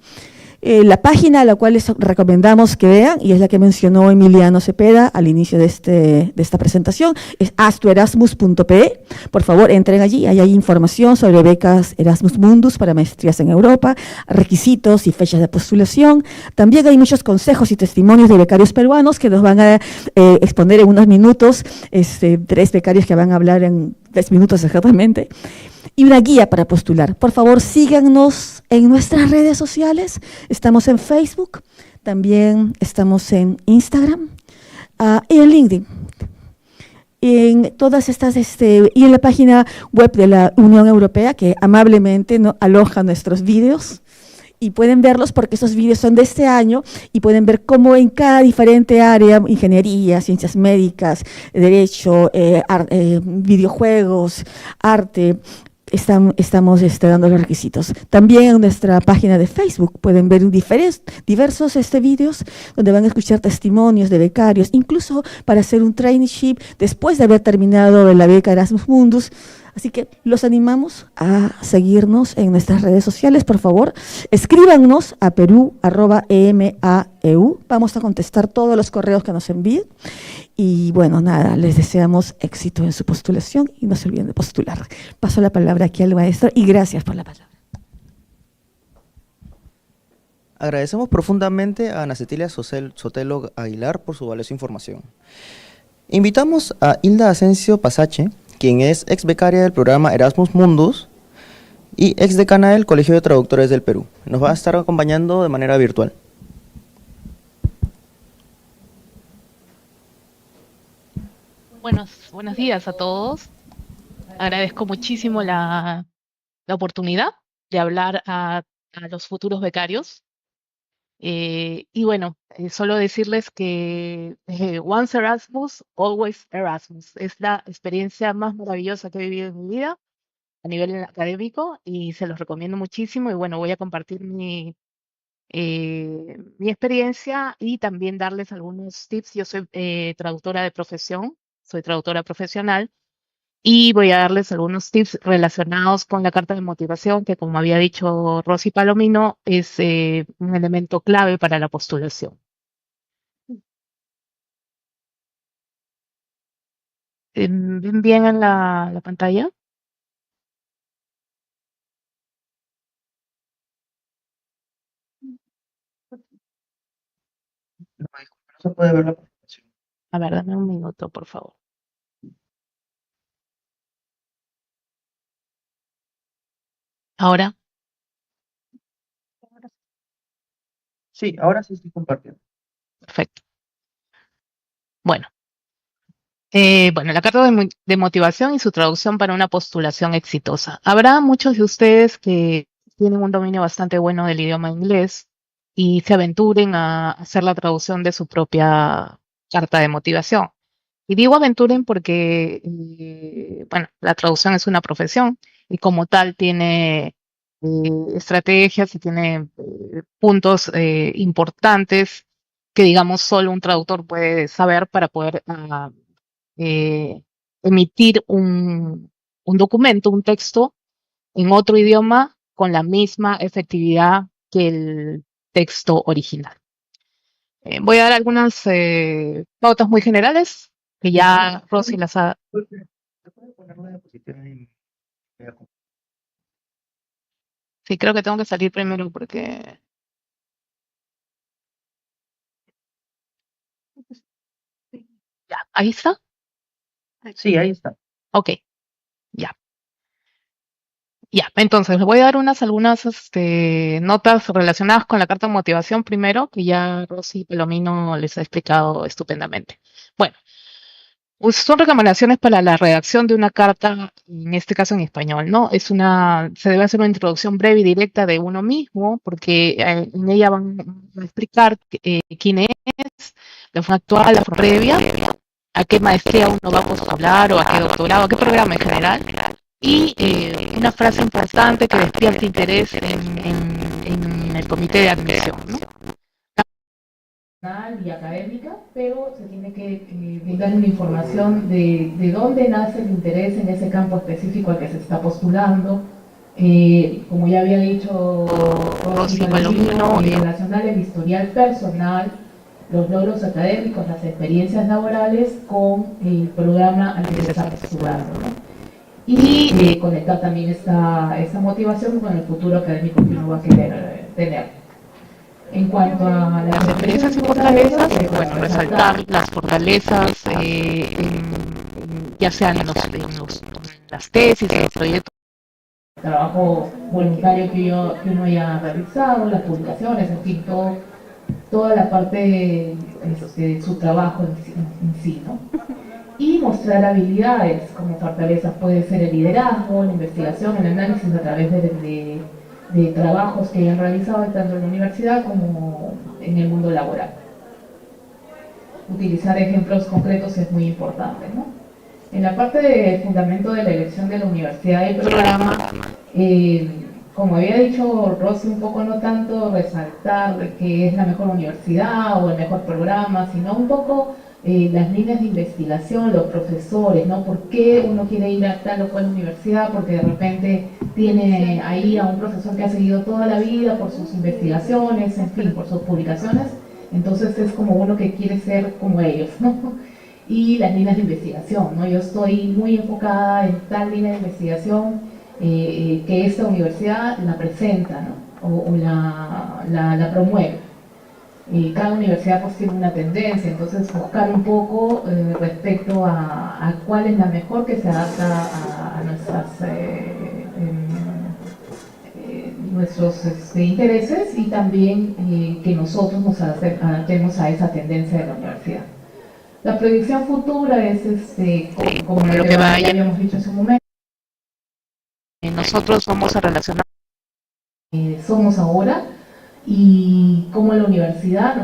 La página a la cual les recomendamos que vean, y es la que mencionó Emiliano Cepeda al inicio de esta presentación, es astuerasmus.pe. Por favor, entren allí, ahí hay información sobre becas Erasmus Mundus para maestrías en Europa, requisitos y fechas de postulación. También hay muchos consejos y testimonios de becarios peruanos que nos van a exponer en unos minutos, 3 becarios que van a hablar en 3 minutos exactamente. Y una guía para postular. Por favor, síganos en nuestras redes sociales. Estamos en Facebook, también estamos en Instagram y en LinkedIn. Y en todas estas, y en la página web de la Unión Europea, que amablemente aloja nuestros vídeos. Y pueden verlos porque esos vídeos son de este año y pueden ver cómo en cada diferente área, ingeniería, ciencias médicas, derecho, videojuegos, arte, estamos dando los requisitos. También en nuestra página de Facebook pueden ver diversos vídeos donde van a escuchar testimonios de becarios, incluso para hacer un traineeship después de haber terminado la beca Erasmus Mundus. Así que los animamos a seguirnos en nuestras redes sociales, por favor. Escríbanos a peru@emau. Vamos a contestar todos los correos que nos envíen. Y bueno, nada, les deseamos éxito en su postulación y no se olviden de postular. Paso la palabra aquí al maestro y gracias por la palabra. Agradecemos profundamente a Ana Cecilia Sotelo Aguilar por su valiosa información. Invitamos a Hilda Asensio Pasache, quien es ex becaria del programa Erasmus Mundus y ex decana del Colegio de Traductores del Perú. Nos va a estar acompañando de manera virtual. Buenos días a todos. Agradezco muchísimo la oportunidad de hablar a los futuros becarios. Y bueno, solo decirles que once Erasmus, always Erasmus. Es la experiencia más maravillosa que he vivido en mi vida a nivel académico y se los recomiendo muchísimo. Y bueno, voy a compartir mi experiencia y también darles algunos tips. Yo soy traductora de profesión, soy traductora profesional y voy a darles algunos tips relacionados con la carta de motivación, que como había dicho Rosy Palomino, es un elemento clave para la postulación. ¿Ven bien en la pantalla? No, disculpe, no se puede ver la presentación. A ver, dame un minuto, por favor. Ahora, Sí, ahora sí estoy compartiendo. perfecto. Bueno, la carta de motivación y su traducción para una postulación exitosa. Habrá muchos de ustedes que tienen un dominio bastante bueno del idioma inglés y se aventuren a hacer la traducción de su propia carta de motivación. Y digo aventuren porque, la traducción es una profesión y como tal tiene estrategias y tiene puntos importantes que, digamos, solo un traductor puede saber para poder eh, emitir un documento, un texto en otro idioma con la misma efectividad que el texto original. Voy a dar algunas pautas muy generales que ya Rosy las ha... Sí, creo que tengo que salir primero porque... Ya, ¿ahí está? Sí, ahí está. Ok, ya. Ya, entonces les voy a dar algunas notas relacionadas con la carta de motivación primero, que ya Rosy Pelomino les ha explicado estupendamente. Bueno, son recomendaciones para la redacción de una carta, en este caso en español, ¿no? Se debe hacer una introducción breve y directa de uno mismo, porque en ella van a explicar quién es, la forma actual, la forma previa, a qué maestría uno va a postular o a qué doctorado, a qué programa en general. Y una frase importante que despierte interés en el comité de admisión, ¿no? Y académica, pero se tiene que brindar una información de dónde nace el interés en ese campo específico al que se está postulando. Como ya había dicho Rosy Palomino, relacionar el historial personal, los logros académicos, las experiencias laborales con el programa al que se está postulando, ¿no? Y conectar también esta motivación con el futuro académico que uno va a querer tener. En cuanto a las experiencias y fortalezas, resaltar las fortalezas, ya sean en las tesis, en los proyectos, el trabajo voluntario que uno haya realizado, las publicaciones, en fin, toda la parte de su trabajo en sí, ¿no? Y mostrar habilidades como fortalezas, puede ser el liderazgo, la investigación, el análisis a través de trabajos que hayan realizado tanto en la universidad como en el mundo laboral. Utilizar ejemplos concretos es muy importante, ¿no? En la parte de fundamento de la elección de la universidad y programa, como había dicho Rosy, un poco no tanto resaltar que es la mejor universidad o el mejor programa, sino un poco las líneas de investigación, los profesores, ¿no? ¿Por qué uno quiere ir a tal o cual universidad? Porque de repente tiene ahí a un profesor que ha seguido toda la vida por sus investigaciones, en fin, por sus publicaciones, entonces es como uno que quiere ser como ellos, ¿no? Y las líneas de investigación, ¿no? Yo estoy muy enfocada en tal línea de investigación que esta universidad la presenta, ¿no? O la promueve. Y cada universidad pues tiene una tendencia, entonces buscar un poco respecto a cuál es la mejor que se adapta a nuestros intereses y también que nosotros nos adaptemos a esa tendencia de la universidad. La proyección futura es, como lo que ya habíamos dicho en su momento, nosotros vamos a relacionar somos ahora y cómo la universidad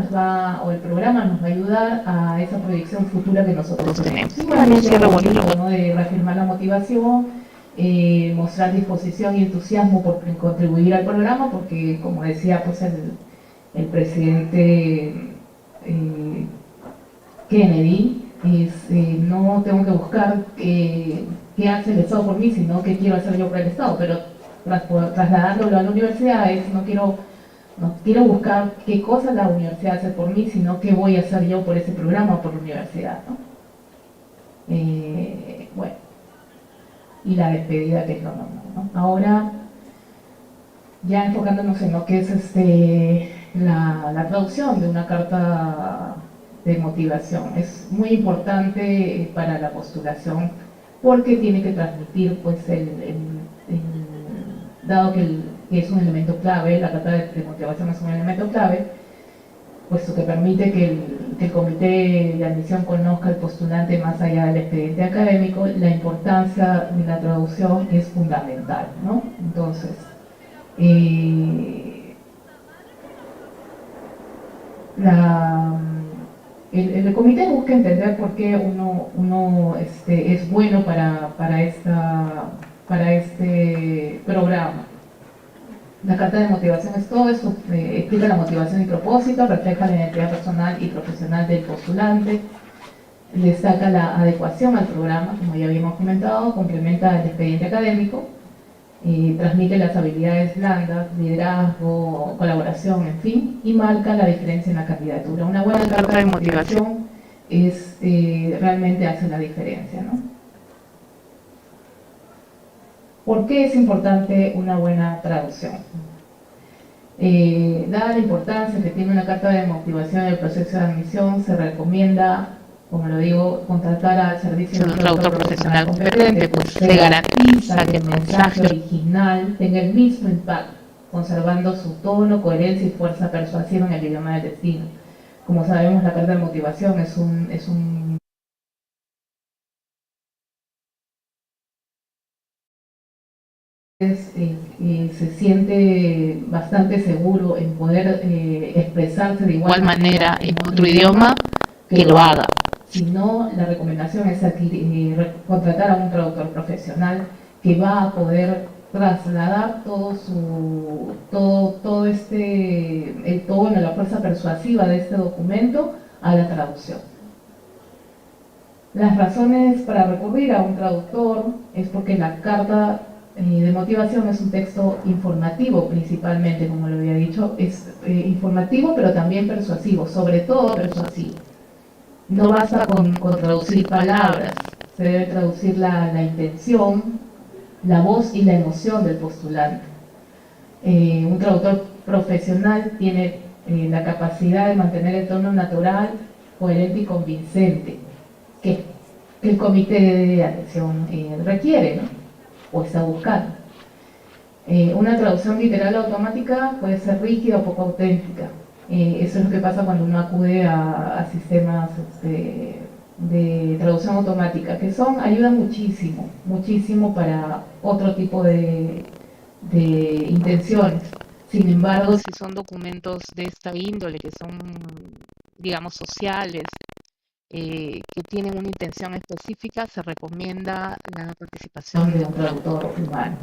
o el programa nos va a ayudar a esa proyección futura que nosotros tenemos. Y bueno, un cierre bonito, ¿no? De reafirmar la motivación, mostrar disposición y entusiasmo por contribuir al programa, porque como decía pues el presidente Kennedy, no tengo que buscar qué hace el Estado por mí, sino qué quiero hacer yo por el Estado, pero trasladándolo a la universidad no quiero buscar qué cosa la universidad hace por mí, sino qué voy a hacer yo por ese programa o por la universidad, ¿no? Bueno, y la despedida, que es lo normal, ¿no? Ahora, ya enfocándonos en lo que es la traducción de una carta de motivación. Es muy importante para la postulación porque tiene que transmitir, pues, dado que es un elemento clave, la carta de motivación es un elemento clave, puesto que permite que el comité de admisión conozca al postulante más allá del expediente académico, la importancia de la traducción es fundamental, ¿no? Entonces, el comité busca entender por qué uno es bueno para este programa. La carta de motivación es todo esto, explica la motivación y propósito, refleja la identidad personal y profesional del postulante, destaca la adecuación al programa, como ya habíamos comentado, complementa el expediente académico, transmite las habilidades blandas, liderazgo, colaboración, en fin, y marca la diferencia en la candidatura. Una buena carta de motivación realmente hace la diferencia, ¿no? ¿Por qué es importante una buena traducción? Dada la importancia que tiene una carta de motivación en el proceso de admisión, se recomienda, como lo digo, contratar al servicio de un traductor profesional competente, pues se garantiza que el mensaje original tenga el mismo impacto, conservando su tono, coherencia y fuerza persuasiva en el idioma del destino. Como sabemos, la carta de motivación es un se siente bastante seguro en poder expresarse de igual manera en otro idioma, que lo haga. Si no, la recomendación es contratar a un traductor profesional que va a poder trasladar el tono, la fuerza persuasiva de este documento a la traducción. Las razones para recurrir a un traductor es porque la carta de motivación es un texto informativo principalmente, como lo había dicho, es informativo pero también persuasivo, sobre todo persuasivo. No basta con traducir palabras, se debe traducir la intención, la voz y la emoción del postulante. Un traductor profesional tiene la capacidad de mantener el tono natural, coherente y convincente que el comité de admisión requiere, ¿no? O está buscando. Una traducción literal automática puede ser rígida o poco auténtica. Eso es lo que pasa cuando uno acude a sistemas de traducción automática, que ayudan muchísimo para otro tipo de intenciones. Sin embargo, si son documentos de esta índole, que son, digamos, sociales, que tienen una intención específica, se recomienda la participación de un traductor humano.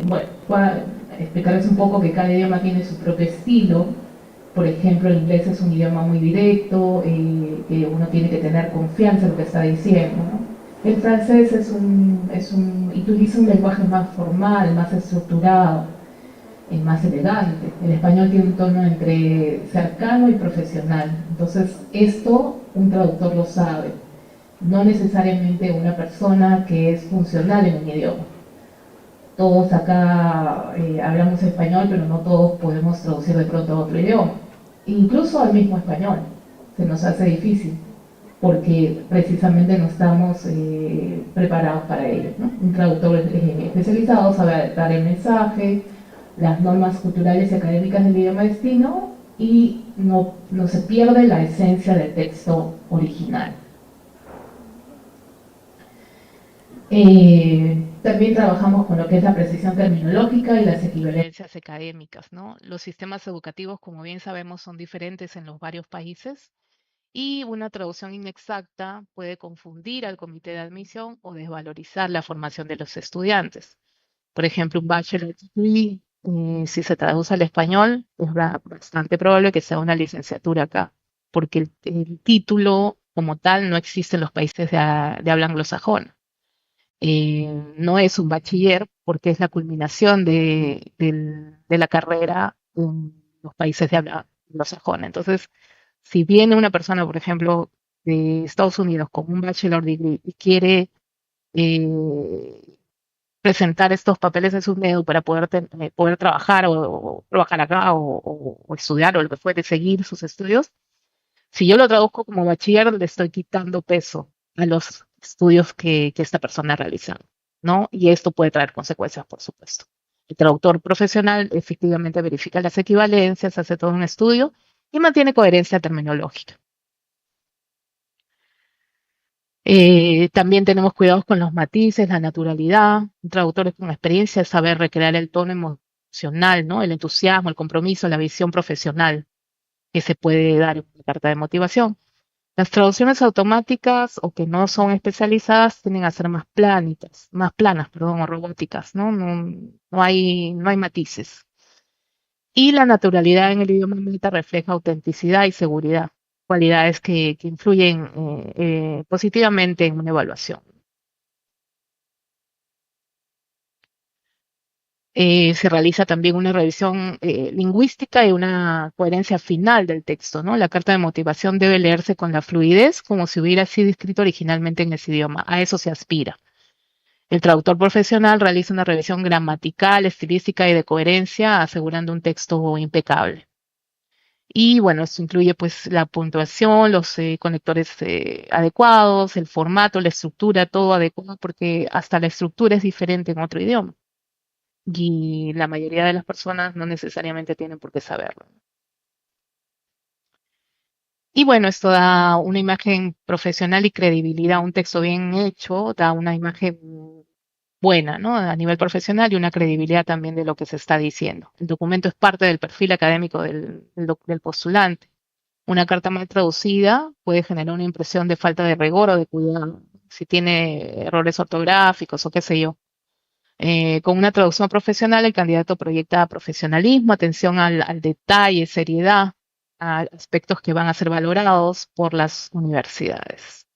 Bueno, para explicarles un poco que cada idioma tiene su propio estilo. Por ejemplo, el inglés es un idioma muy directo, que uno tiene que tener confianza en lo que está diciendo, ¿no? El francés utiliza un lenguaje más formal, más estructurado, más elegante. El español tiene un tono entre cercano y profesional. Entonces, esto un traductor lo sabe, no necesariamente una persona que es funcional en un idioma. Todos acá hablamos español, pero no todos podemos traducir de pronto a otro idioma. Incluso al mismo español se nos hace difícil, porque precisamente no estamos preparados para ello, ¿no? Un traductor especializado sabe adaptar el mensaje, las normas culturales y académicas del idioma destino, y no se pierde la esencia del texto original. También trabajamos con lo que es la precisión terminológica y las equivalencias académicas, ¿no? Los sistemas educativos, como bien sabemos, son diferentes en los varios países, y una traducción inexacta puede confundir al comité de admisión o desvalorizar la formación de los estudiantes. Por ejemplo, un bachelor degree, si se traduce al español, es bastante probable que sea una licenciatura acá, porque el título como tal no existe en los países de habla anglosajona. No es un bachiller porque es la culminación de la carrera en los países de habla anglosajona. Entonces, si viene una persona, por ejemplo, de Estados Unidos con un bachelor degree y quiere presentar estos papeles de submedio para poder trabajar o trabajar acá o estudiar o lo que fuere, seguir sus estudios, si yo lo traduzco como bachiller, le estoy quitando peso a los estudios que esta persona ha realizado, ¿no? Y esto puede traer consecuencias, por supuesto. El traductor profesional efectivamente verifica las equivalencias, hace todo un estudio y mantiene coherencia terminológica. También tenemos cuidados con los matices, la naturalidad. Un traductor con experiencia sabe recrear el tono emocional, ¿no? El entusiasmo, el compromiso, la visión profesional que se puede dar en una carta de motivación. Las traducciones automáticas o que no son especializadas tienden a ser más planas, perdón, o robóticas, ¿no? No hay matices. Y la naturalidad en el idioma meta refleja autenticidad y seguridad, cualidades que influyen positivamente en una evaluación. Se realiza también una revisión lingüística y una coherencia final del texto, ¿no? La carta de motivación debe leerse con la fluidez como si hubiera sido escrito originalmente en ese idioma. A eso se aspira. El traductor profesional realiza una revisión gramatical, estilística y de coherencia, asegurando un texto impecable. Y bueno, esto incluye pues la puntuación, los conectores adecuados, el formato, la estructura, todo adecuado, porque hasta la estructura es diferente en otro idioma. Y la mayoría de las personas no necesariamente tienen por qué saberlo. Y bueno, esto da una imagen profesional y credibilidad. Un texto bien hecho da una imagen buena, ¿no? A nivel profesional y una credibilidad también de lo que se está diciendo. El documento es parte del perfil académico del postulante. Una carta mal traducida puede generar una impresión de falta de rigor o de cuidado, si tiene errores ortográficos o qué sé yo. Con una traducción profesional, el candidato proyecta profesionalismo, atención al detalle, seriedad, a aspectos que van a ser valorados por las universidades.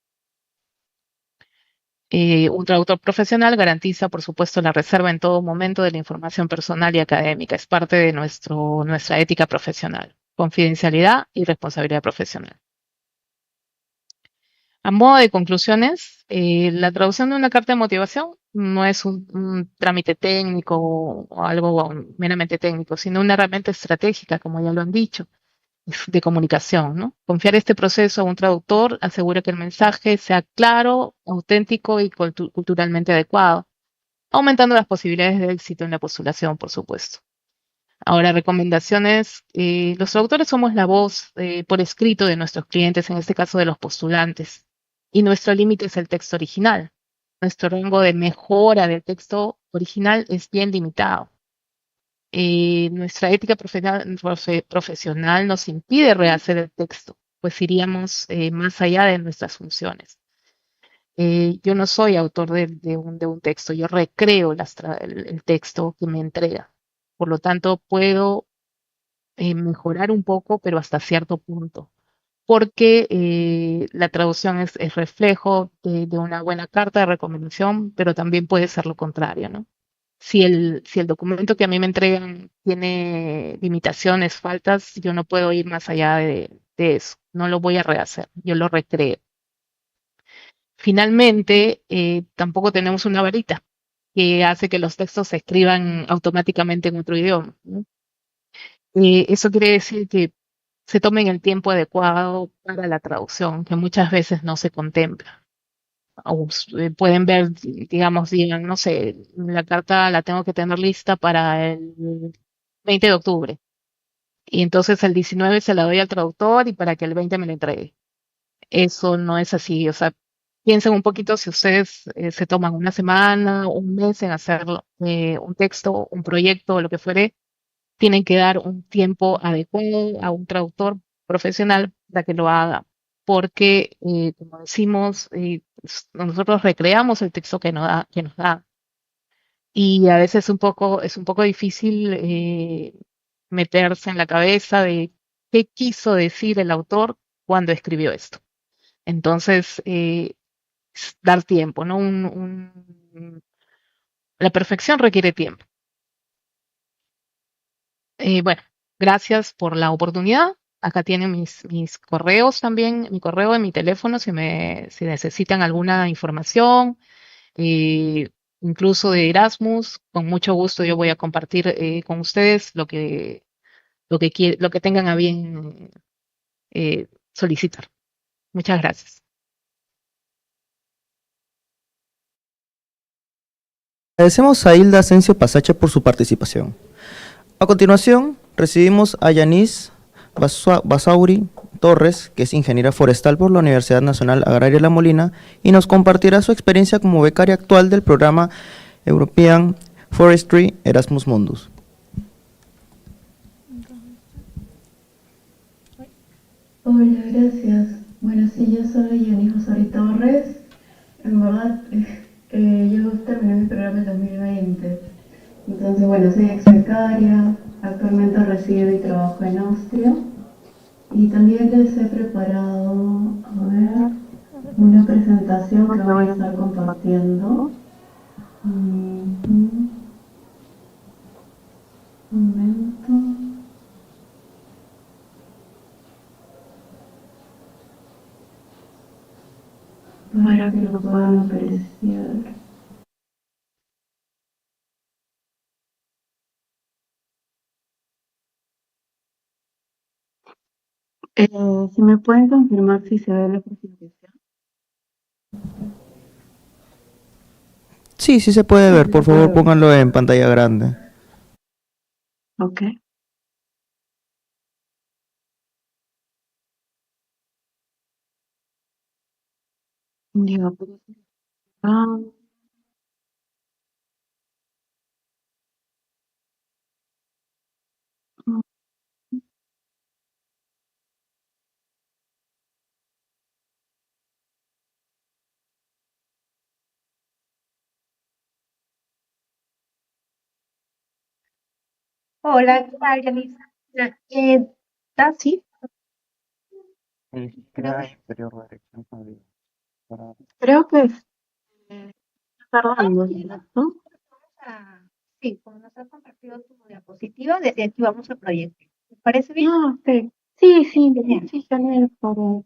Un traductor profesional garantiza, por supuesto, la reserva en todo momento de la información personal y académica. Es parte de nuestra ética profesional, confidencialidad y responsabilidad profesional. A modo de conclusiones, la traducción de una carta de motivación no es un trámite técnico o algo meramente técnico, sino una herramienta estratégica, como ya lo han dicho, de comunicación, ¿no? Confiar este proceso a un traductor asegura que el mensaje sea claro, auténtico y culturalmente adecuado, aumentando las posibilidades de éxito en la postulación, por supuesto. Ahora, recomendaciones. Los traductores somos la voz por escrito de nuestros clientes, en este caso de los postulantes, y nuestro límite es el texto original. Nuestro rango de mejora del texto original es bien limitado. Nuestra ética profesional nos impide rehacer el texto, pues iríamos más allá de nuestras funciones. Yo no soy autor de un texto, yo recreo el texto que me entrega. Por lo tanto, puedo mejorar un poco, pero hasta cierto punto, porque la traducción es reflejo de una buena carta de recomendación, pero también puede ser lo contrario, ¿no? Si el documento que a mí me entregan tiene limitaciones, faltas, yo no puedo ir más allá de eso, no lo voy a rehacer, yo lo recreo. Finalmente, tampoco tenemos una varita que hace que los textos se escriban automáticamente en otro idioma, ¿no? Eso quiere decir que se tomen el tiempo adecuado para la traducción, que muchas veces no se contempla. O pueden ver, digamos, digan, no sé, la carta la tengo que tener lista para el 20 de octubre. Y entonces el 19 se la doy al traductor y para que el 20 me la entregue. Eso no es así. O sea, piensen un poquito si ustedes se toman una semana, un mes en hacer un texto, un proyecto, lo que fuere, tienen que dar un tiempo adecuado a un traductor profesional para que lo haga, porque, como decimos, nosotros recreamos el texto que nos da, y a veces es un poco difícil meterse en la cabeza de qué quiso decir el autor cuando escribió esto. Entonces, dar tiempo, ¿no? La perfección requiere tiempo. Bueno, gracias por la oportunidad. Acá tienen mis correos también, mi correo y mi teléfono si necesitan alguna información, eh, incluso de Erasmus. Con mucho gusto yo voy a compartir con ustedes lo que tengan a bien solicitar. Muchas gracias. Agradecemos a Hilda Asensio Pasache por su participación. A continuación, recibimos a Yanis Basauri Torres, que es ingeniera forestal por la Universidad Nacional Agraria La Molina, y nos compartirá su experiencia como becaria actual del programa European Forestry Erasmus Mundus. Hola, gracias. Bueno, sí, yo soy Yanis Basauri Torres. En verdad, yo terminé mi programa en 2020. Entonces, bueno, soy ex becaria, actualmente resido y trabajo en Austria. Y también les he preparado, a ver, una presentación que voy a estar compartiendo. Un momento. Para que lo puedan apreciar. Si me pueden confirmar si se ve la presentación. Sí, sí se puede ver. Por favor, pónganlo en pantalla grande. Ok. Ya, pero... Hola, ¿qué tal, Yanisa? Sí, creo que está tardando, ¿no? Sí, como nos has compartido tu diapositiva, desde aquí vamos a proyectar. ¿Te parece bien? Ah, ok. Sí, sí, Genial. sí, genial, para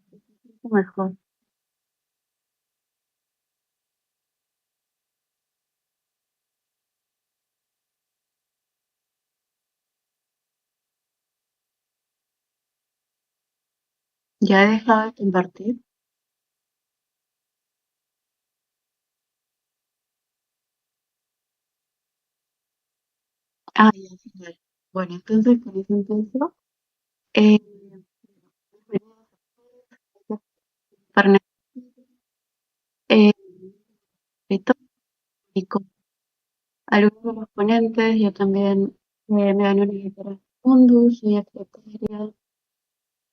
mejor. Ya he dejado de compartir. Ah, ya, genial. Bueno, entonces con eso empiezo. Eh, para eh, y con algunos de los ponentes, yo también me gané una guitarra Mundus, soy secretaria,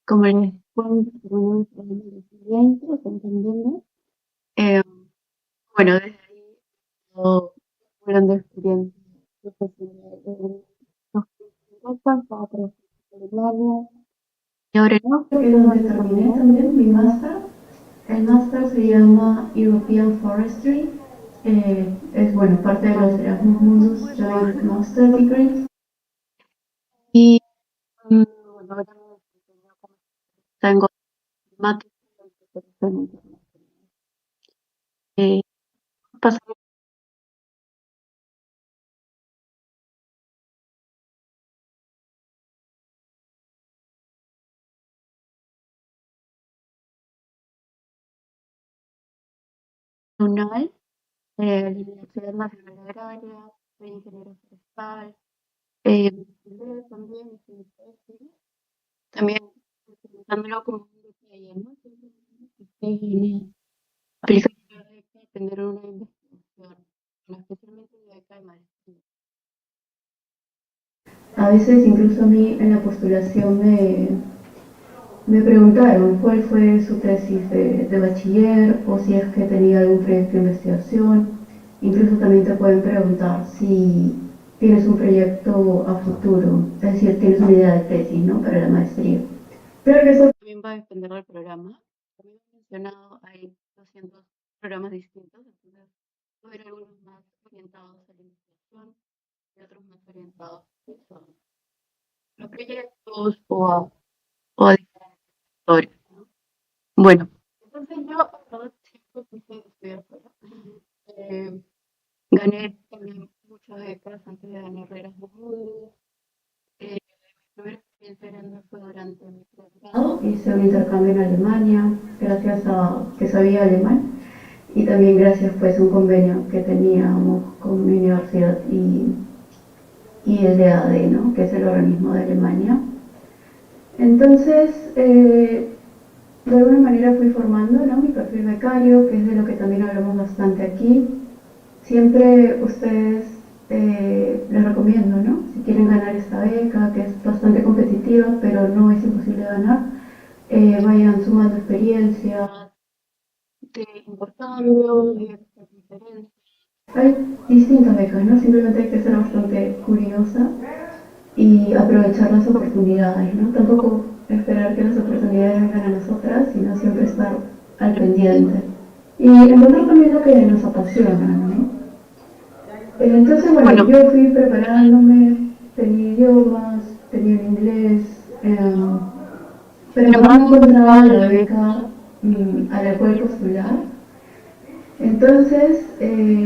como les cuento, terminé mi programa de estudiantes, entendiendo. Eh, bueno, desde ahí yo fueron de experiencia profesional en los Europa, para trabajar en Alemania. Y ahora no, que es donde terminé también mi máster. El máster se llama European Forestry. Es bueno, parte de los Erasmus Mundus Joint Master Degree. Y bueno, ahora tengo matemáticas eh, pasar nacional, la Universidad Nacional Agraria, soy ingeniero forestal, también, también presentándolo como un detalle, ¿no? Aplicar una beca, tener una investigación, especialmente una beca de maestría. A veces incluso a mí en la postulación me preguntaron cuál fue su tesis de bachiller o si es que tenía algún proyecto de investigación. Incluso también te pueden preguntar si tienes un proyecto a futuro, es decir, tienes una idea de tesis, ¿no? Para la maestría. Creo que eso también va a depender del programa. Como he mencionado, hay 200 programas distintos, entonces va a haber algunos más orientados a la investigación y otros más orientados a los proyectos o a historias, ¿no? Bueno, entonces yo siempre quise estudiar fuera. Gané también muchas becas antes de ganar Erasmus Mundus. Mi primera experiencia grande fue durante mi pregrado. Hice un intercambio en Alemania, gracias a que sabía alemán. Y también gracias pues a un convenio que teníamos con con mi universidad y el DAAD, ¿no? Que es el organismo de Alemania. Entonces, de alguna manera fui formando, ¿no? Mi perfil becario, que es de lo que también hablamos bastante aquí. Siempre ustedes les recomiendo, ¿no? Si quieren ganar esta beca, que es bastante competitiva, pero no es imposible ganar, vayan sumando experiencia de intercambio, de diferencia. Hay distintas becas, ¿no? Simplemente hay que ser bastante curiosa y aprovechar las oportunidades, ¿no? Tampoco esperar que las oportunidades vengan a nosotras, sino siempre estar al pendiente. Y encontrar también lo que nos apasiona, ¿no? Entonces, bueno, yo fui preparándome, tenía idiomas, tenía el inglés, pero no encontraba la beca a la cual postular. Entonces,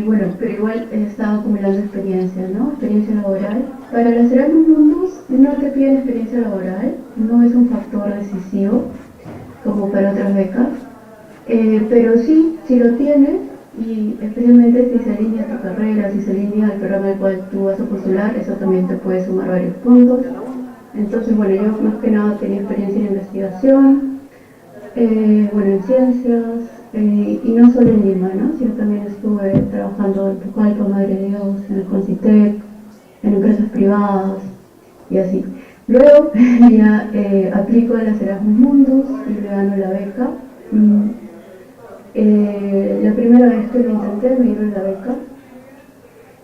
bueno, pero igual estaba acumulando experiencia, ¿no? Experiencia laboral. Para las Erasmus Mundus no te piden experiencia laboral, no es un factor decisivo como para otras becas, pero sí, si lo tienes, y especialmente si se alinea a tu carrera, si se alinea al programa al cual tú vas a postular, eso también te puede sumar varios puntos. Entonces, bueno, yo más que nada tenía experiencia en investigación, bueno, en ciencias, y no solo en Lima, ¿no? Sino también estuve trabajando en Pucallpa, Madre de Dios, en el Concitec, en empresas privadas y así. Luego ya aplico a las Erasmus Mundus y le gano la beca. La primera vez que lo intenté me dieron la beca.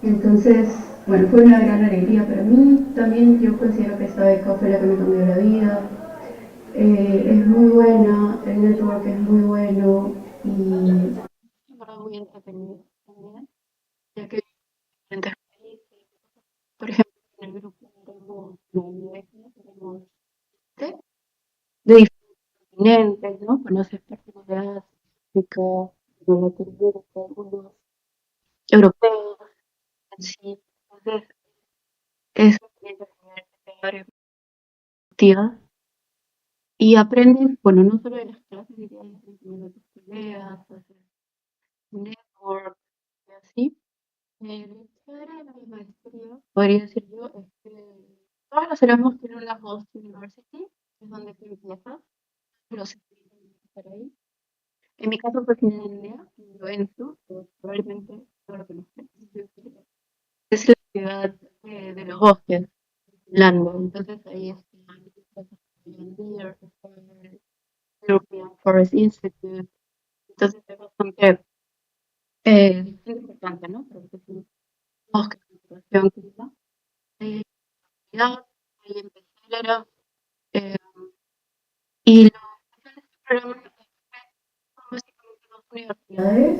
Entonces, bueno, fue una gran alegría para mí. También yo considero que esta beca fue la que me cambió la vida. Es muy buena, el network es muy bueno y muy entretenido también, ya que diferentes países, por ejemplo, en el grupo tenemos de diferentes continentes, ¿no? Conoces personas de África, de Latinoamérica, algunos europeos, así. Entonces, es una experiencia genial que te abre perspectivas y aprendes, bueno, no solo de las clases, sino también de tus colegas, hacer network y así. Lo chévere de la maestría, podría decir yo, es que todas las Erasmus tienen la Host University, es donde tú empiezas, los estudiantes para ahí. En mi caso fue Finlandia, en Joensuu, que probablemente no lo conozcan. Es la ciudad de los bosques, Finlandia. Entonces ahí está el European Forest Institute. Entonces es bastante importante, ¿no? Porque es un bosque de conservación quizá. Hay actividad, hay empecé y lo especial de este programa es que son básicamente dos universidades.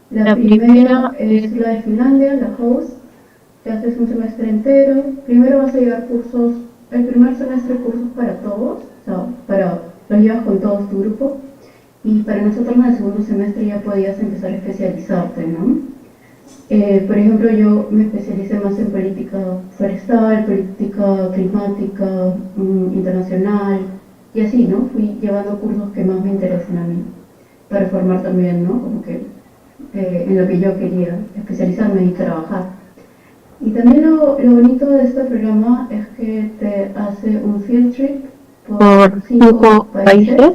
La primera es la de Finlandia, la Host, que haces un semestre entero. Primero vas a llevar cursos, el primer semestre cursos para todos, o sea, los llevas con todo tu grupo. Y para nosotros en el segundo semestre ya podías empezar a especializarte, ¿no? Por ejemplo, yo me especialicé más en política forestal, política climática, internacional, y así, ¿no? Fui llevando cursos que más me interesan a mí, para formar también, ¿no? Como que en lo que yo quería especializarme y trabajar. Y también lo bonito de este programa es que te hace un field trip por 5 países,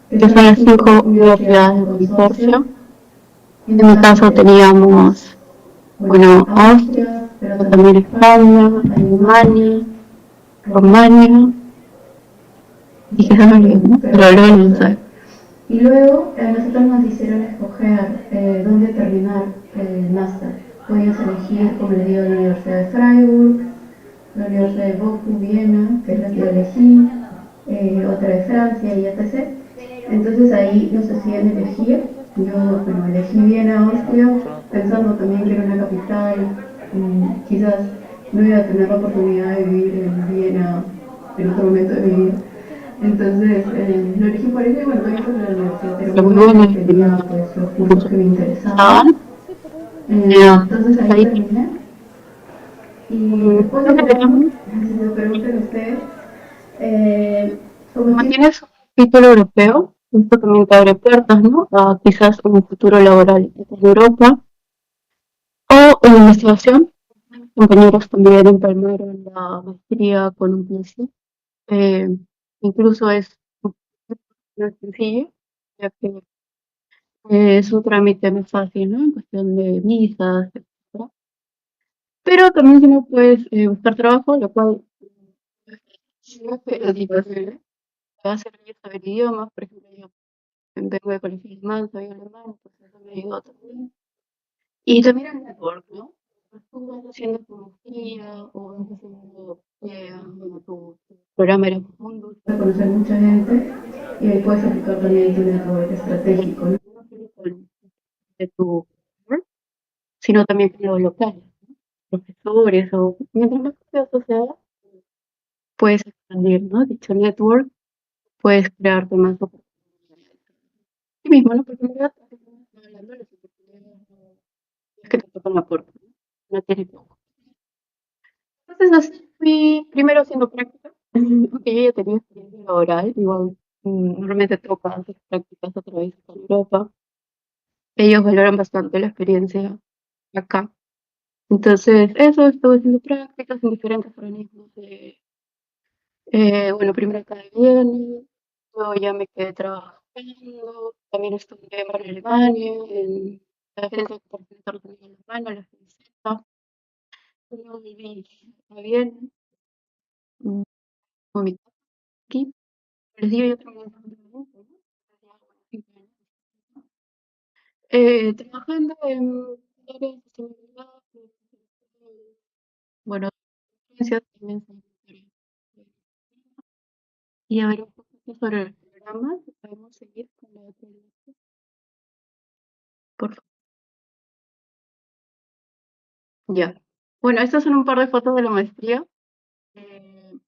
que son las 5 universidades del consorcio. En mi caso teníamos, bueno, Austria, pero también España, Alemania, Rumania, y que no olvidé, ¿no? Pero luego no sé. Y luego a nosotros nos hicieron escoger dónde terminar el máster. Podías elegir, como les digo, la Universidad de Freiburg, la Universidad de Bochum, Viena, que es la que yo elegí, otra de Francia y etc. Entonces ahí nos hacían elegir. Yo, bueno, elegí Viena, Austria, pensando también que era una capital. Quizás no iba a tener la oportunidad de vivir en Viena en otro momento de mi vida. Entonces, lo elegí por eso y bueno, también por la universidad, pero bueno, tenía pues los cursos que me interesaban. Entonces ahí terminé. Y después de si me preguntan ustedes, como tienes un título europeo, esto también te abre puertas, ¿no? A quizás un futuro laboral en Europa. O en investigación, compañeros también empalmaron la maestría con un PhD. Incluso es más sencillo, ya que es un trámite más fácil, ¿no? En cuestión de visas, etcétera. Pero también si no puedes buscar trabajo, lo cual es imposible. Te va a servir saber idiomas, por ejemplo, yo vengo de colegio alemán, soy alemán, entonces eso me ayudó también. Y también el network, ¿no? Tú vas haciendo tu maestría o vas haciendo tu programa de Erasmus, vas a conocer mucha gente y ahí puedes aplicar también tu network estratégico, ¿no? No solo de tu network, sino también con los locales, ¿no? Profesores o mientras más curioso sea, puedes expandir, ¿no? Dicho network, puedes crearte más oportunidades. Sí mismo, ¿no? Porque en realidad estamos hablando de las oportunidades que te tocan la puerta, ¿no? No tienes poco. Entonces así fui primero haciendo prácticas, aunque yo ya tenía experiencia laboral, igual normalmente toca hacer prácticas otra vez en Europa. Ellos valoran bastante la experiencia acá. Entonces, eso, estuve haciendo prácticas en diferentes organismos bueno, primero acá de Viena, luego ya me quedé trabajando, también estuve en Alemania, en la Agencia de Cooperación Internacional Alemana, la FINSETA, luego volví a Viena, con mi aquí, les digo yo trabajando ¿no? Trabajando en áreas de sostenibilidad, bueno, ciencias también son y a ver un poquito sobre el programa, podemos seguir con la otra lista, por favor. Ya. Bueno, estas son un par de fotos de la maestría. Eh,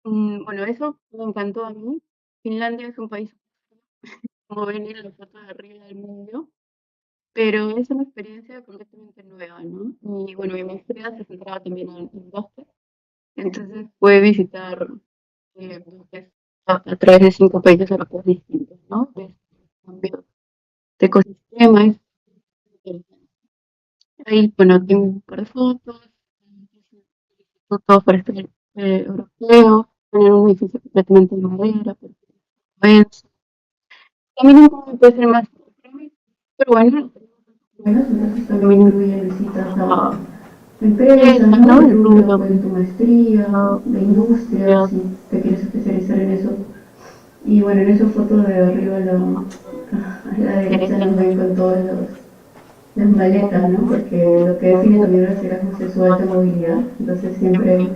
bueno, eso me encantó a mí. Finlandia es un país, como ven en la foto de arriba del medio, pero es una experiencia completamente nueva, ¿no? Y bueno, mi maestría se centraba también en bosque, entonces pude visitar bosques a través de 5 países europeos distintos, ¿no? De cambio de ecosistemas. Ahí, bueno, tengo un par de fotos, todo forestal europeo, tener un edificio completamente de madera, denso. También puede ser más, pero bueno, entonces también incluye visitas a empresas, ¿no? El rubro pues, de tu maestría, de industria, si te quieres especializar en eso. Y bueno, en esa foto de arriba a la derecha nos ven con todas las maletas, ¿no? Porque lo que define también las Erasmus es su alta movilidad, entonces siempre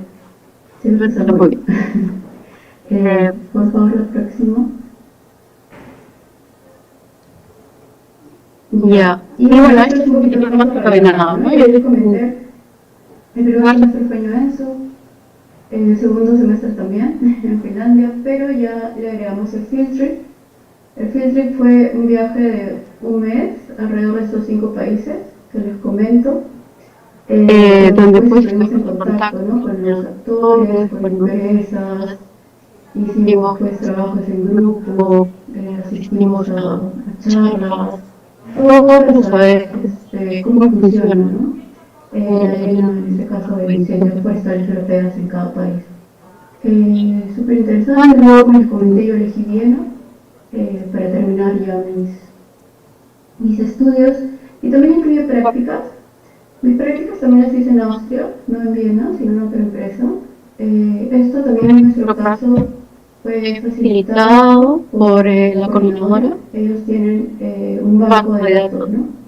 está muy bien. Por favor, lo próximo. Ya. Y bueno, esto es un poquito más ordenado, ¿no? Yo les comenté, el primer semestre fue en Enso, el segundo semestre también en Finlandia, pero ya le agregamos el field trip. El field trip fue un viaje de un mes alrededor de estos 5 países que les comento, donde pues estuvimos en contacto, ¿no? Con los actores, con empresas, hicimos pues trabajos en grupo, asistimos a charlas, todo para saber cómo funciona, ¿no? En este caso de ciencias forestales europeas en cada país. Súper interesante, luego como les comenté yo elegí Viena para terminar ya mis estudios y también incluye prácticas. Mis prácticas también las hice en Austria, no en Viena, sino en otra empresa. Esto también en nuestro caso fue facilitado por la coordinadora. Ellos tienen un banco de datos, ¿no?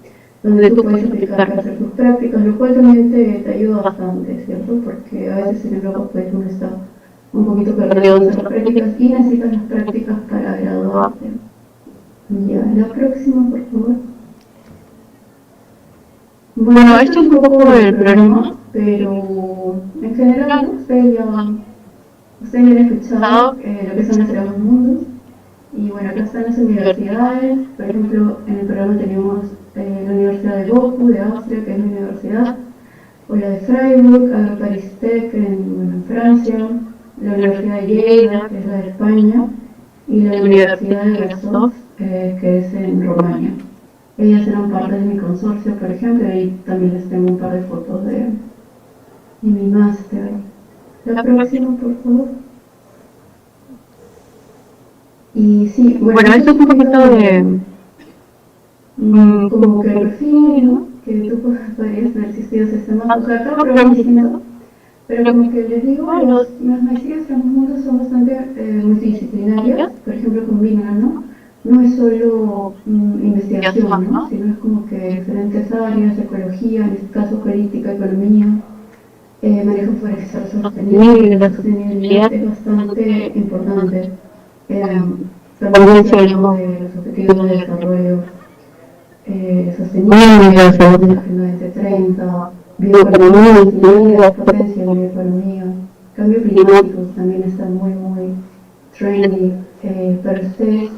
Donde tú puedes aplicar para hacer tus prácticas, lo cual también te ayuda bastante, ¿cierto? Porque a veces en Europa pues uno está un poquito perdido en las prácticas y necesitas las prácticas para graduarte. Ya, la próxima, por favor. Bueno, esto es un poco del programa, pero en general, ¿no? Ustedes ya han escuchado lo que son los Erasmus Mundus. Y bueno, acá están las universidades. Por ejemplo, en el programa tenemos la Universidad de Bochum, de Austria, que es mi universidad, o la de Freiburg, Paris Tech en Francia, la Universidad de Lleida, que es la de España, y la Universidad de Rostov, que es en Rumania. ellas eran parte de mi consorcio, por ejemplo, y también les tengo un par de fotos de mi máster. La próxima, por favor. Y sí, bueno, esto es un poquito de como que el perfil, ¿no? Que tú podrías tener si estudias sistemas, o sea, cada programa es distinto, pero como que les digo, las maestrías transmundos son bastante multidisciplinarias, por ejemplo, combinan, ¿no? No es solo investigación, ¿no? Sino es como que diferentes áreas, ecología, en este caso política, economía, manejo forestal sostenible, la sostenibilidad es bastante importante. También se hablamos de los objetivos de desarrollo sostenible, la Agenda 2030, bioeconomía, la potencia de la bioeconomía, cambio climático también está muy, muy trendy. Para ustedes,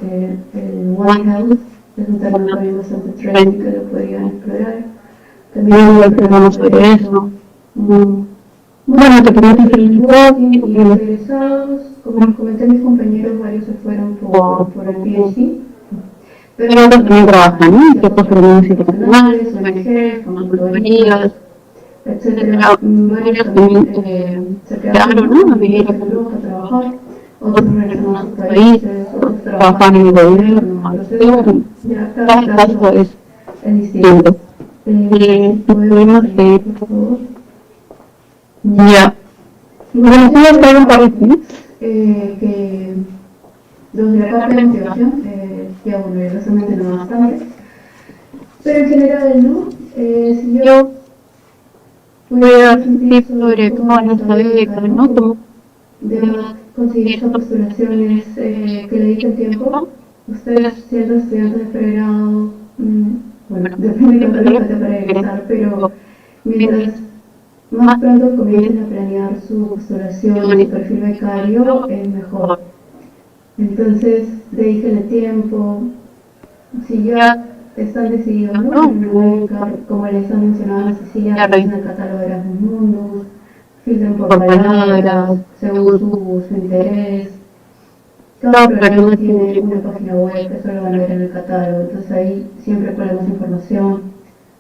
el One Health es un tema también bastante trendy que lo podrían explorar. También hablamos sobre eso. Bueno, te permite hacer el networking y los egresados, como les comenté a mis compañeros, varios se fueron por el PhD, pero otros también trabajan, ¿no? Ciertos programas internacionales, ONGs, consultorías, etcétera. Varios también se quedaron, ¿no? A vivir en Europa, a trabajar, otros regresaron a sus países, otros trabajan en el gobierno, entonces, bueno, ya cada caso es distinto. Podemos seguir, por favor. Ya. Bueno, voy a traer un par de tips que donde la parte de motivación, ya bueno, realmente no bastante, pero en general, ¿no? Si yo pudiera dar un tip sobre cómo van a saber, ¿no? Cómo debo conseguir esas postulaciones que le dediquen tiempo. Ustedes, siendo estudiantes de pregrado, bueno, depende de cuánto les falta para egresar, pero mientras más pronto comiencen a planear su postulación y su perfil becario, es mejor. Entonces, dedíquenle tiempo. Si ya están decididos, ¿no? En una beca, como les han mencionado a Cecilia, revisen el catálogo de Erasmus Mundus, filtren por palabras, según su interés. Cada programa tiene una página web, eso lo van a ver en el catálogo, entonces ahí siempre ponemos información.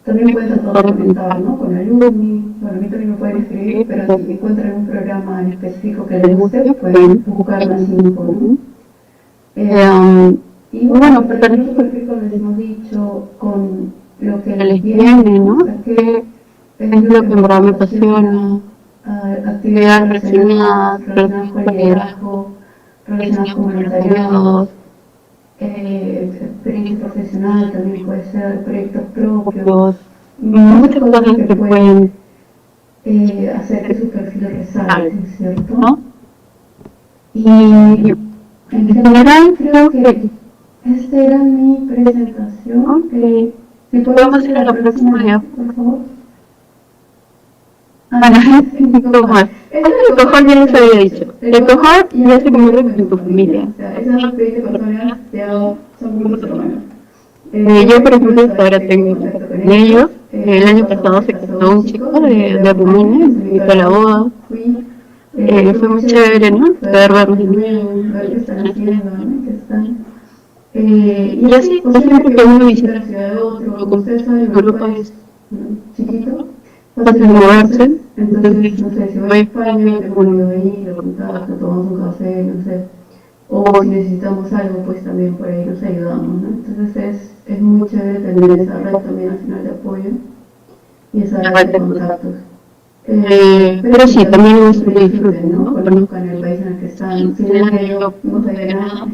También pueden tratar de comentar, ¿no? Con alumni, bueno, a mí también me pueden escribir, pero si encuentran un programa en específico que les guste, pueden buscar más info, ¿no? Y bueno, pertenecer su perfil, como les hemos dicho, con lo que les viene, ¿no? O sea, qué es lo que en verdad me apasiona, actividades relacionadas con el liderazgo, relacionadas con voluntariados, experiencia profesional también puede ser, proyectos propios, muchas cosas que pueden hacer que su perfil resalte, ¿cierto? Y en general creo que esta era mi presentación. Si podemos ir a la próxima ya, por favor. El cohort. El cohort ya les había dicho. El cohort ya se convierte en tu familia. O sea, esas 20 personas ya son muy hermanos. Yo, por ejemplo, hasta ahora tengo contacto con ellos. El año pasado se casó un chico de Rumania, me invitó a la boda. Fue muy chévere, ¿no? Poder verlos de nuevo, ver qué están haciendo, ¿no? Qué están. Y así, pues siempre que uno visita la ciudad de otro, como ustedes saben, Europa es chiquito, fácil de moverse, entonces, no sé, si voy a España, tengo un amigo ahí, lo contacto, tomamos un café, no sé, o si necesitamos algo, pues también por ahí nos ayudamos, ¿no? Entonces es muy chévere tener esa red también al final de apoyo y esa red de contactos. Pero sí, también es un disfrute, ¿no? Conozcan el país en el que están, si yo no sabía nada.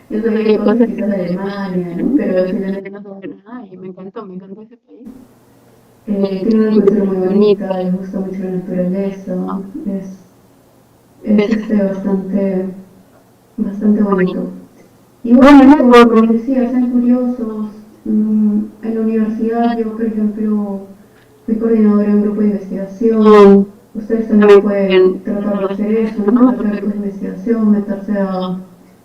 Yo sabía cosas quizás de Alemania, ¿no? Pero finalmente no sabía nada y me encantó ese país. Tiene una cultura muy bonita, les gusta mucho la naturaleza, es bastante bonito. Y bueno, como les decía, sean curiosos. En la universidad yo, por ejemplo, fui coordinadora de un grupo de investigación. Ustedes también pueden tratar de hacer eso, ¿no? Meterse a grupos de investigación, meterse a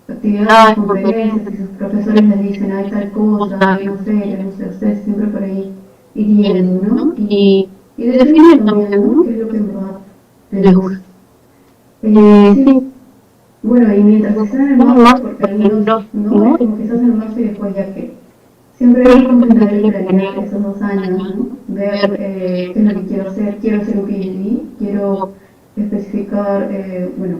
actividades, conferencias, y sus profesores les dicen, hay tal cosa, hay no sé, ustedes siempre por ahí ir viendo, ¿no? Y definir también, ¿no? ¿Qué es lo que en verdad les gusta? Sí. Bueno, y mientras están en el máster, porque algunos, ¿no? Como que estás en el máster y después ya que siempre intentaría planear esos 2 años, ¿no? Ver qué es lo que quiero hacer un PhD, quiero especificar, bueno,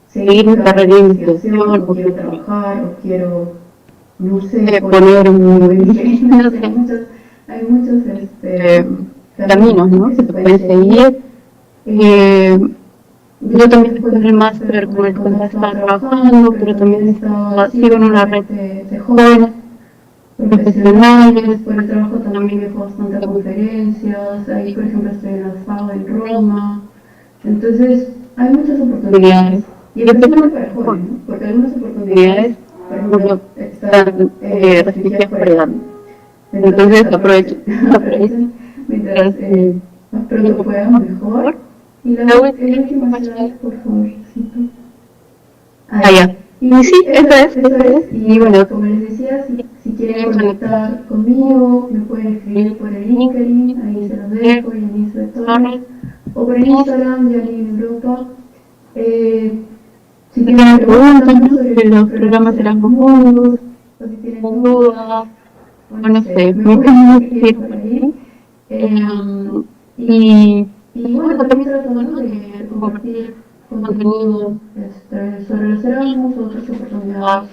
seguir mi carrera de investigación, o quiero trabajar, o quiero, no sé, poner un no sé, hay muchos caminos, ¿no?, que se pueden seguir. Yo también después del máster, como les conté, estaba trabajando, pero también sigo en una red de jóvenes profesionales. Por el trabajo también viajo bastante a conferencias. Ahí, por ejemplo, estoy en la FAO en Roma. Entonces, hay muchas oportunidades. Y especialmente para jóvenes, ¿no? Porque algunas oportunidades, por ejemplo, están restringidas por edad. Entonces, aprovechen mientras más pronto puedan, mejor. Y la última slide, por favor. Ya. Y sí, eso es. Y bueno, como les decía, si quieren conectar conmigo, me pueden escribir por el LinkedIn, ahí se los dejo, Yanis de Torres, o por el Instagram, Yanis Europa. Si tienen preguntas sobre los programas Erasmus Mundus, o si tienen dudas, o no sé, me pueden escribir por ahí. Y bueno, también tratando de compartir contenido sobre los Erasmus, otras oportunidades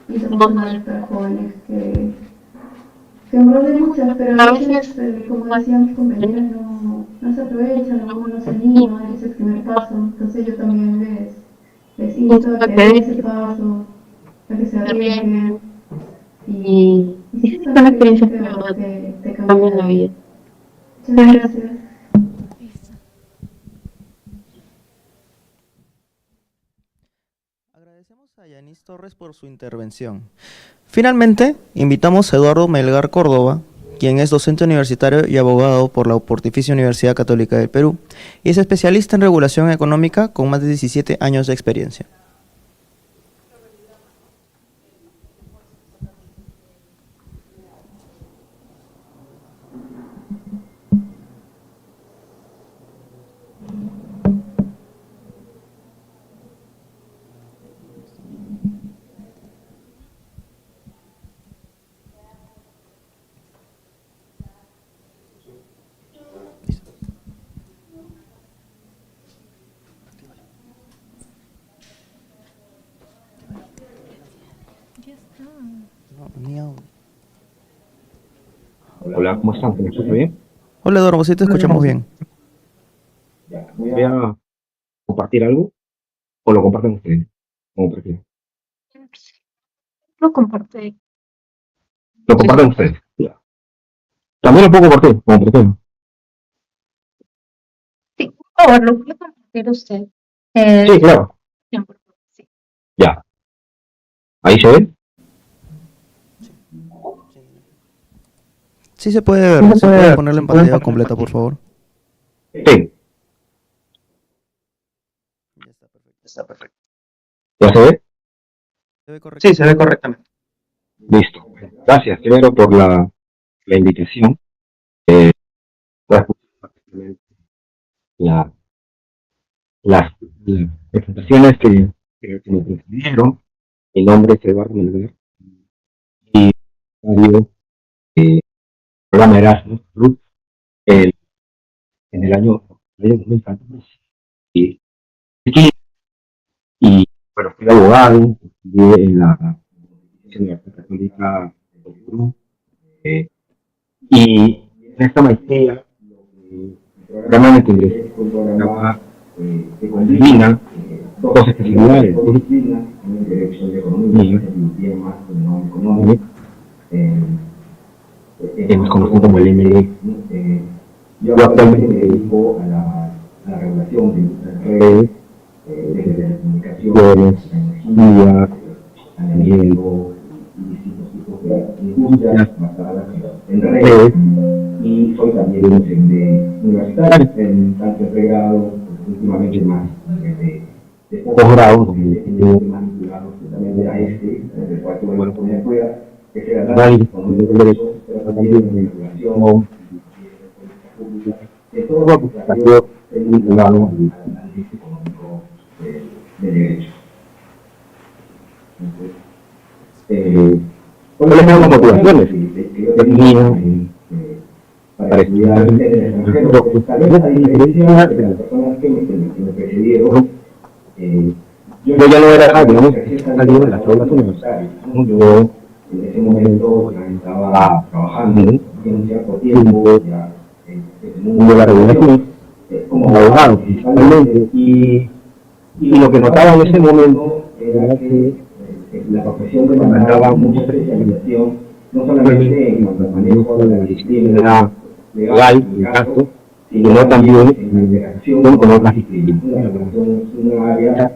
internacionales para jóvenes que en verdad hay muchas, pero a veces, como decían mis compañeros, no se aprovechan, algunos no se animan a dar ese primer paso. Entonces yo también les insto a que den ese paso, a que se arriesguen. Y sí, son experiencias que de verdad te cambian la vida. Muchas gracias. Agradecemos a Yanis Torres por su intervención. Finalmente, invitamos a Eduardo Melgar Córdoba, quien es docente universitario y abogado por la Pontificia Universidad Católica del Perú, y es especialista en regulación económica con más de 17 años de experiencia. Hola, ¿cómo están? ¿Me escuchan bien? Hola Eduardo, sí te escuchamos bien. Voy a compartir algo o lo comparten ustedes, como prefieran. Lo compartí. Lo comparten ustedes. Ya. También lo puedo compartir, como prefieran. Sí, por favor, lo puede compartir usted. Sí, claro. Sí. Ya. ¿Ahí se ve? Sí se puede ver, ¿se puede ponerlo en pantalla completa, por favor? Sí. Está perfecto. ¿Ya se ve? ¿Se ve correcto? Sí, se ve correctamente. Listo. Gracias, primero por la invitación. Las presentaciones que me precedieron. Mi nombre es Eduardo Melgar y programa Erasmus Plus en el año 2014. Y bueno, fui abogado, estudié en la Universidad Católica del Perú, y en esta maestría, el programa en el que ingresé fue un programa que combina dos especialidades, disciplinas, Derecho de Economía y temas económicos, hemos conocido como el MLE. Yo actualmente me dedico a la regulación de redes, de telecomunicaciones, energía, saneamiento y distintos tipos de industrias basadas en redes. Y soy también docente universitario, tanto en pregrado, últimamente más de posgrado, donde tengo más vinculados también a del cual tuve la oportunidad de estudiar, que es el análisis con el derecho, pero también en regulación, de todo lo que ha sido vinculado al análisis económico de derecho. Entonces, ¿cuáles son las motivaciones? que yo tenía para estudiar en el extranjero. Tal vez a diferencia de las personas que me precedieron, yo ya no era, digamos, salido de las aulas universitarias. Yo en ese momento ya estaba trabajando en un cierto tiempo ya en el mundo de la regulación como abogado principalmente, y lo que notaba en ese momento era que la profesión demandaba mucha especialización, no solamente en el manejo de la disciplina legal, en el caso, sino también en la interacción con otras disciplinas. La regulación es una área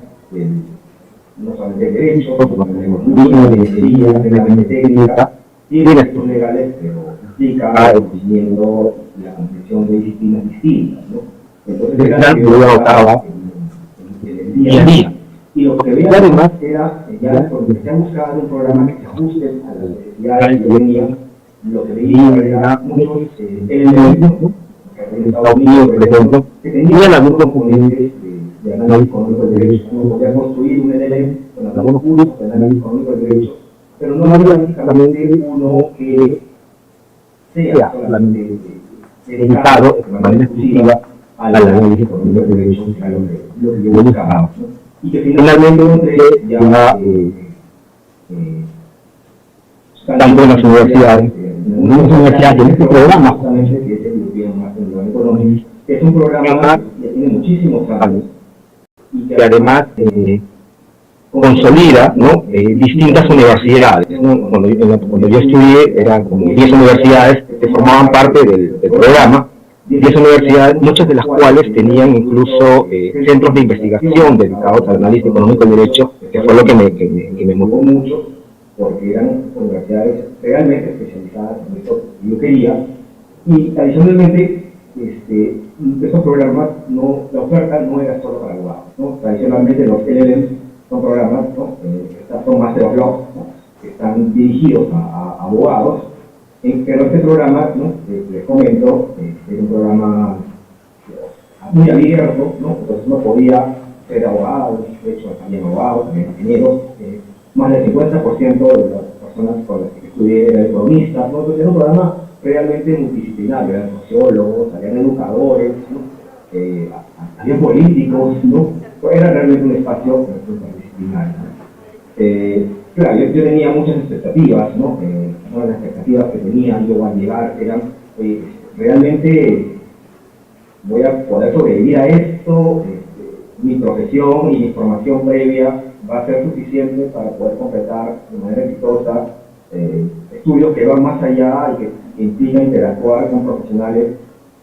no solamente de derecho, sino de economía, de ingeniería, de técnica y de estudios legales, pero implica definiendo la comprensión de disciplinas distintas, ¿no? Entonces, era lo que yo adoptaba en el día a día. Y lo que veía además era, ya cuando empecé a buscar un programa que se ajuste a las necesidades que tenía, lo que veía era muchos elementos, en Estados Unidos, por ejemplo, que tenían algunos componentes de análisis económico de derecho. Uno podía construir un LLM con algunos cursos de análisis económico de derecho, pero no había básicamente uno que sea solamente dedicado de manera exclusiva al análisis económico de derecho, que era lo que yo buscaba, ¿no? Y que finalmente encontré ya tanto en las universidades, en este programa justamente, que es el European Master in Law Economics, que es un programa que tiene muchísimos años y que además consolida, ¿no? Distintas universidades, ¿no? Cuando yo estudié eran como 10 universidades que formaban parte del programa, 10 universidades, muchas de las cuales tenían incluso centros de investigación dedicados al análisis económico y derecho, que fue lo que me motivó mucho, porque eran universidades realmente especializadas en esto que yo quería. Y adicionalmente, estos programas, la oferta no era solo para abogados, ¿no? Tradicionalmente los LLMs son programas, ¿no? Son Master of Law, ¿no? Que están dirigidos a abogados, pero este programa, ¿no? Les comento, es un programa muy abierto, ¿no? Entonces uno podía ser abogado, de hecho también abogados, también ingenieros, más del 50% de las personas con las que estudié eran economistas, ¿no? Entonces era un programa realmente multidisciplinario, eran sociólogos, habían educadores, ¿no? Habían políticos, ¿no? Era realmente un espacio multidisciplinario. Claro, yo tenía muchas expectativas, ¿no? Una de las expectativas que tenía yo al llegar eran, realmente voy a poder sobrevivir a esto, mi profesión y mi formación previa va a ser suficiente para poder completar de manera exitosa estudios que van más allá y que implican interactuar con profesionales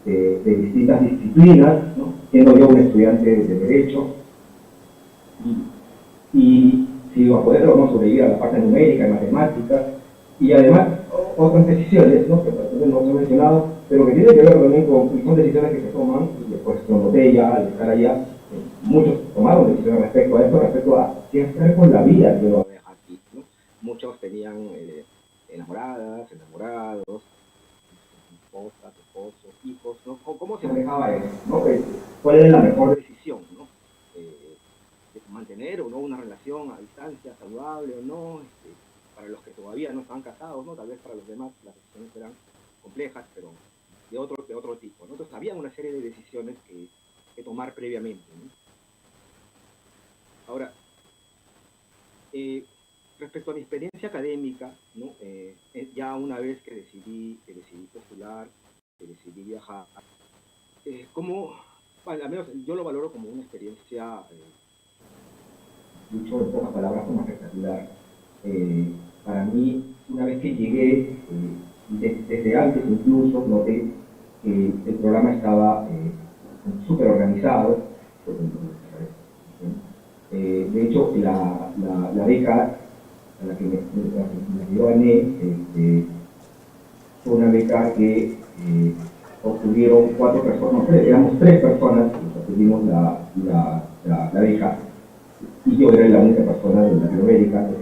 de distintas disciplinas, ¿no? Siendo yo un estudiante de Derecho, y si iba a poder o no sobrevivir a la parte numérica y matemáticas, y además otras decisiones, ¿no? Que no se han mencionado, pero que tienen que ver también con, y son decisiones que se toman, y después con botella, al estar allá, muchos tomaron decisiones respecto a esto, respecto a qué hacer con la vida que uno deja aquí, ¿no? Muchos tenían enamoradas, enamorados, esposas, esposos, hijos, ¿no? ¿Cómo se manejaba eso, ¿no? ¿Cuál era la mejor decisión, ¿no? Mantener o no una relación a distancia saludable o no, para los que todavía no están casados, ¿no? Tal vez para los demás las decisiones eran complejas, pero de otro tipo, ¿no? Entonces había una serie de decisiones que tomar previamente, ¿no? Ahora, respecto a mi experiencia académica, ¿no? Ya una vez que decidí postular, que decidí viajar, bueno, al menos yo lo valoro como una experiencia, dicho en pocas palabras, como espectacular. Para mí, una vez que llegué, desde antes incluso, noté que el programa estaba súper organizado. De hecho, la beca a la que yo gané fue una beca que obtuvieron 4 personas, éramos 3 personas que obtuvimos la beca, y yo era la única persona de Latinoamérica, que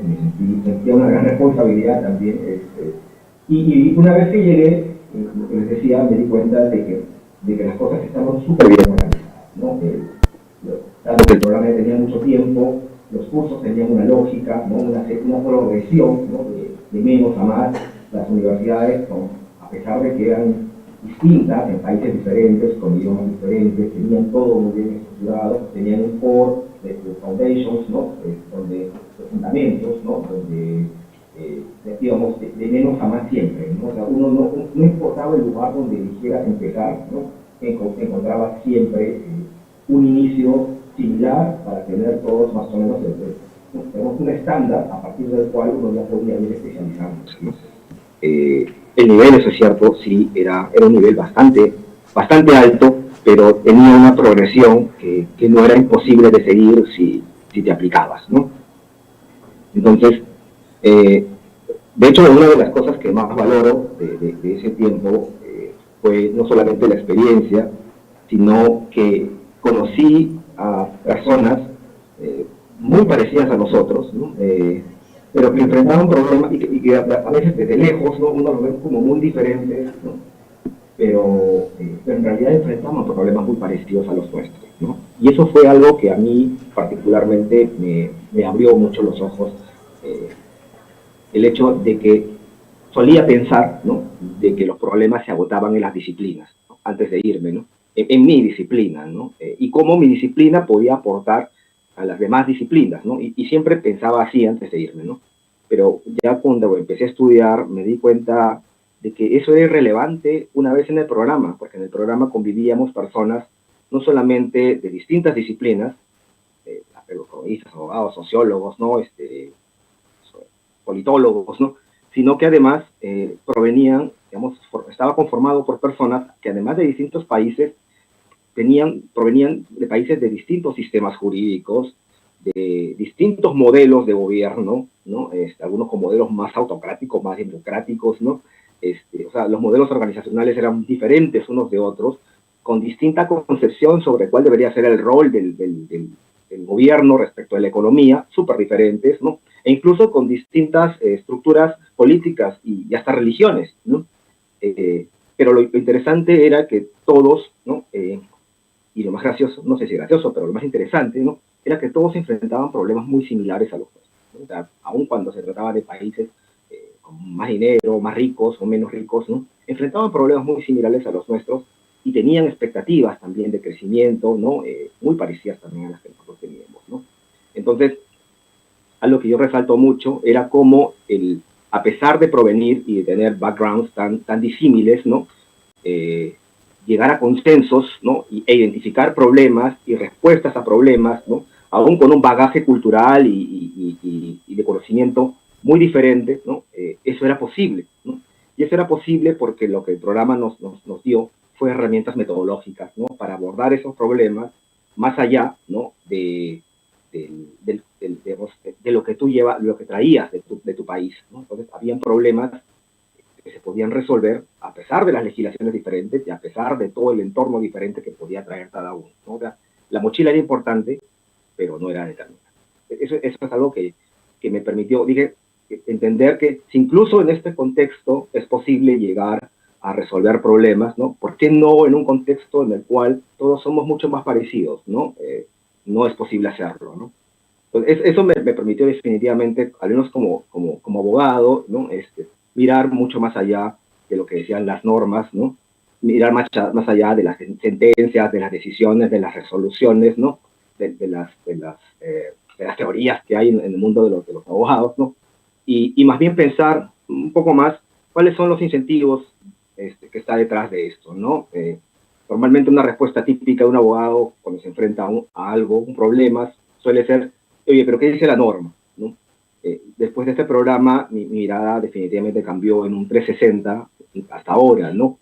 sentía una gran responsabilidad también. Y una vez que llegué, lo que les decía, me di cuenta de que las cosas estaban súper bien organizadas, ¿no? Dado que el programa tenía mucho tiempo, los cursos tenían una lógica, ¿no? una progresión, ¿no? de menos a más, las universidades, a pesar de que eran distintas en países diferentes, con idiomas diferentes, tenían todo muy bien estructurado, tenían un core de foundations, ¿no? Donde los fundamentos, ¿no? Donde digamos, de menos a más siempre, ¿no? O sea, uno no importaba el lugar donde eligieras empezar, ¿no? Encontraba siempre un inicio similar para tener todos más o menos tenemos un estándar a partir del cual uno ya podía ir especializándose, ¿no? El nivel, eso es cierto, sí, era un nivel bastante alto, pero tenía una progresión que no era imposible de seguir si te aplicabas, ¿no? Entonces, de hecho, una de las cosas que más valoro de ese tiempo fue no solamente la experiencia, sino que conocí a personas muy parecidas a nosotros, ¿no? Pero que enfrentaban problemas y que a veces desde lejos, ¿no? Uno lo ve como muy diferentes, ¿no? Pero en realidad enfrentaban problemas muy parecidos a los nuestros, ¿no? Y eso fue algo que a mí particularmente me abrió mucho los ojos, el hecho de que solía pensar, ¿no? De que los problemas se agotaban en las disciplinas, ¿no? Antes de irme, ¿no? En mi disciplina, ¿no? Y cómo mi disciplina podía aportar a las demás disciplinas, ¿no? Y siempre pensaba así antes de irme, ¿no? Pero ya cuando empecé a estudiar me di cuenta de que eso era irrelevante una vez en el programa, porque en el programa convivíamos personas no solamente de distintas disciplinas, economistas, abogados, sociólogos, ¿no? Politólogos, ¿no? Sino que además provenían, digamos, estaba conformado por personas que además de distintos países, provenían de países de distintos sistemas jurídicos, de distintos modelos de gobierno, ¿no? Algunos con modelos más autocráticos, más democráticos, ¿no? O sea, los modelos organizacionales eran diferentes unos de otros, con distinta concepción sobre cuál debería ser el rol del gobierno respecto a la economía, súper diferentes, ¿no? E incluso con distintas estructuras políticas y hasta religiones, ¿no? Pero lo interesante era que todos, ¿no? Y lo más gracioso, no sé si gracioso, pero lo más interesante, ¿no? Era que todos enfrentaban problemas muy similares a los nuestros, ¿no? O sea, aun cuando se trataba de países con más dinero, más ricos o menos ricos, ¿no? Enfrentaban problemas muy similares a los nuestros y tenían expectativas también de crecimiento, ¿no? Muy parecidas también a las que nosotros teníamos, ¿no? Entonces, algo que yo resalto mucho era cómo, a pesar de provenir y de tener backgrounds tan disímiles, ¿no? Llegar a consensos, ¿no? E identificar problemas y respuestas a problemas, ¿no? Aún con un bagaje cultural y de conocimiento muy diferente, ¿no? Eso era posible, ¿no? Y eso era posible porque lo que el programa nos dio fue herramientas metodológicas, ¿no? Para abordar esos problemas más allá, ¿no? De lo que tú lo que traías de tu país, ¿no? Entonces, habían problemas que se podían resolver a pesar de las legislaciones diferentes y a pesar de todo el entorno diferente que podía traer cada uno, ¿no? O sea, la mochila era importante, pero no era determinante. Eso es algo que me permitió, entender que si incluso en este contexto es posible llegar a resolver problemas, ¿no? ¿Por qué no en un contexto en el cual todos somos mucho más parecidos, ¿no? No es posible hacerlo, ¿no? Entonces, eso me permitió definitivamente, al menos como abogado, ¿no? Mirar mucho más allá de lo que decían las normas, ¿no? Mirar más allá de las sentencias, de las decisiones, de las resoluciones, ¿no? De las teorías que hay en el mundo de los abogados, ¿no? Y más bien pensar un poco más cuáles son los incentivos que está detrás de esto, ¿no? Normalmente una respuesta típica de un abogado cuando se enfrenta a algo, un problema, suele ser, oye, pero ¿qué dice la norma? ¿No? Después de este programa, mi mirada definitivamente cambió en un 360 hasta ahora, ¿no?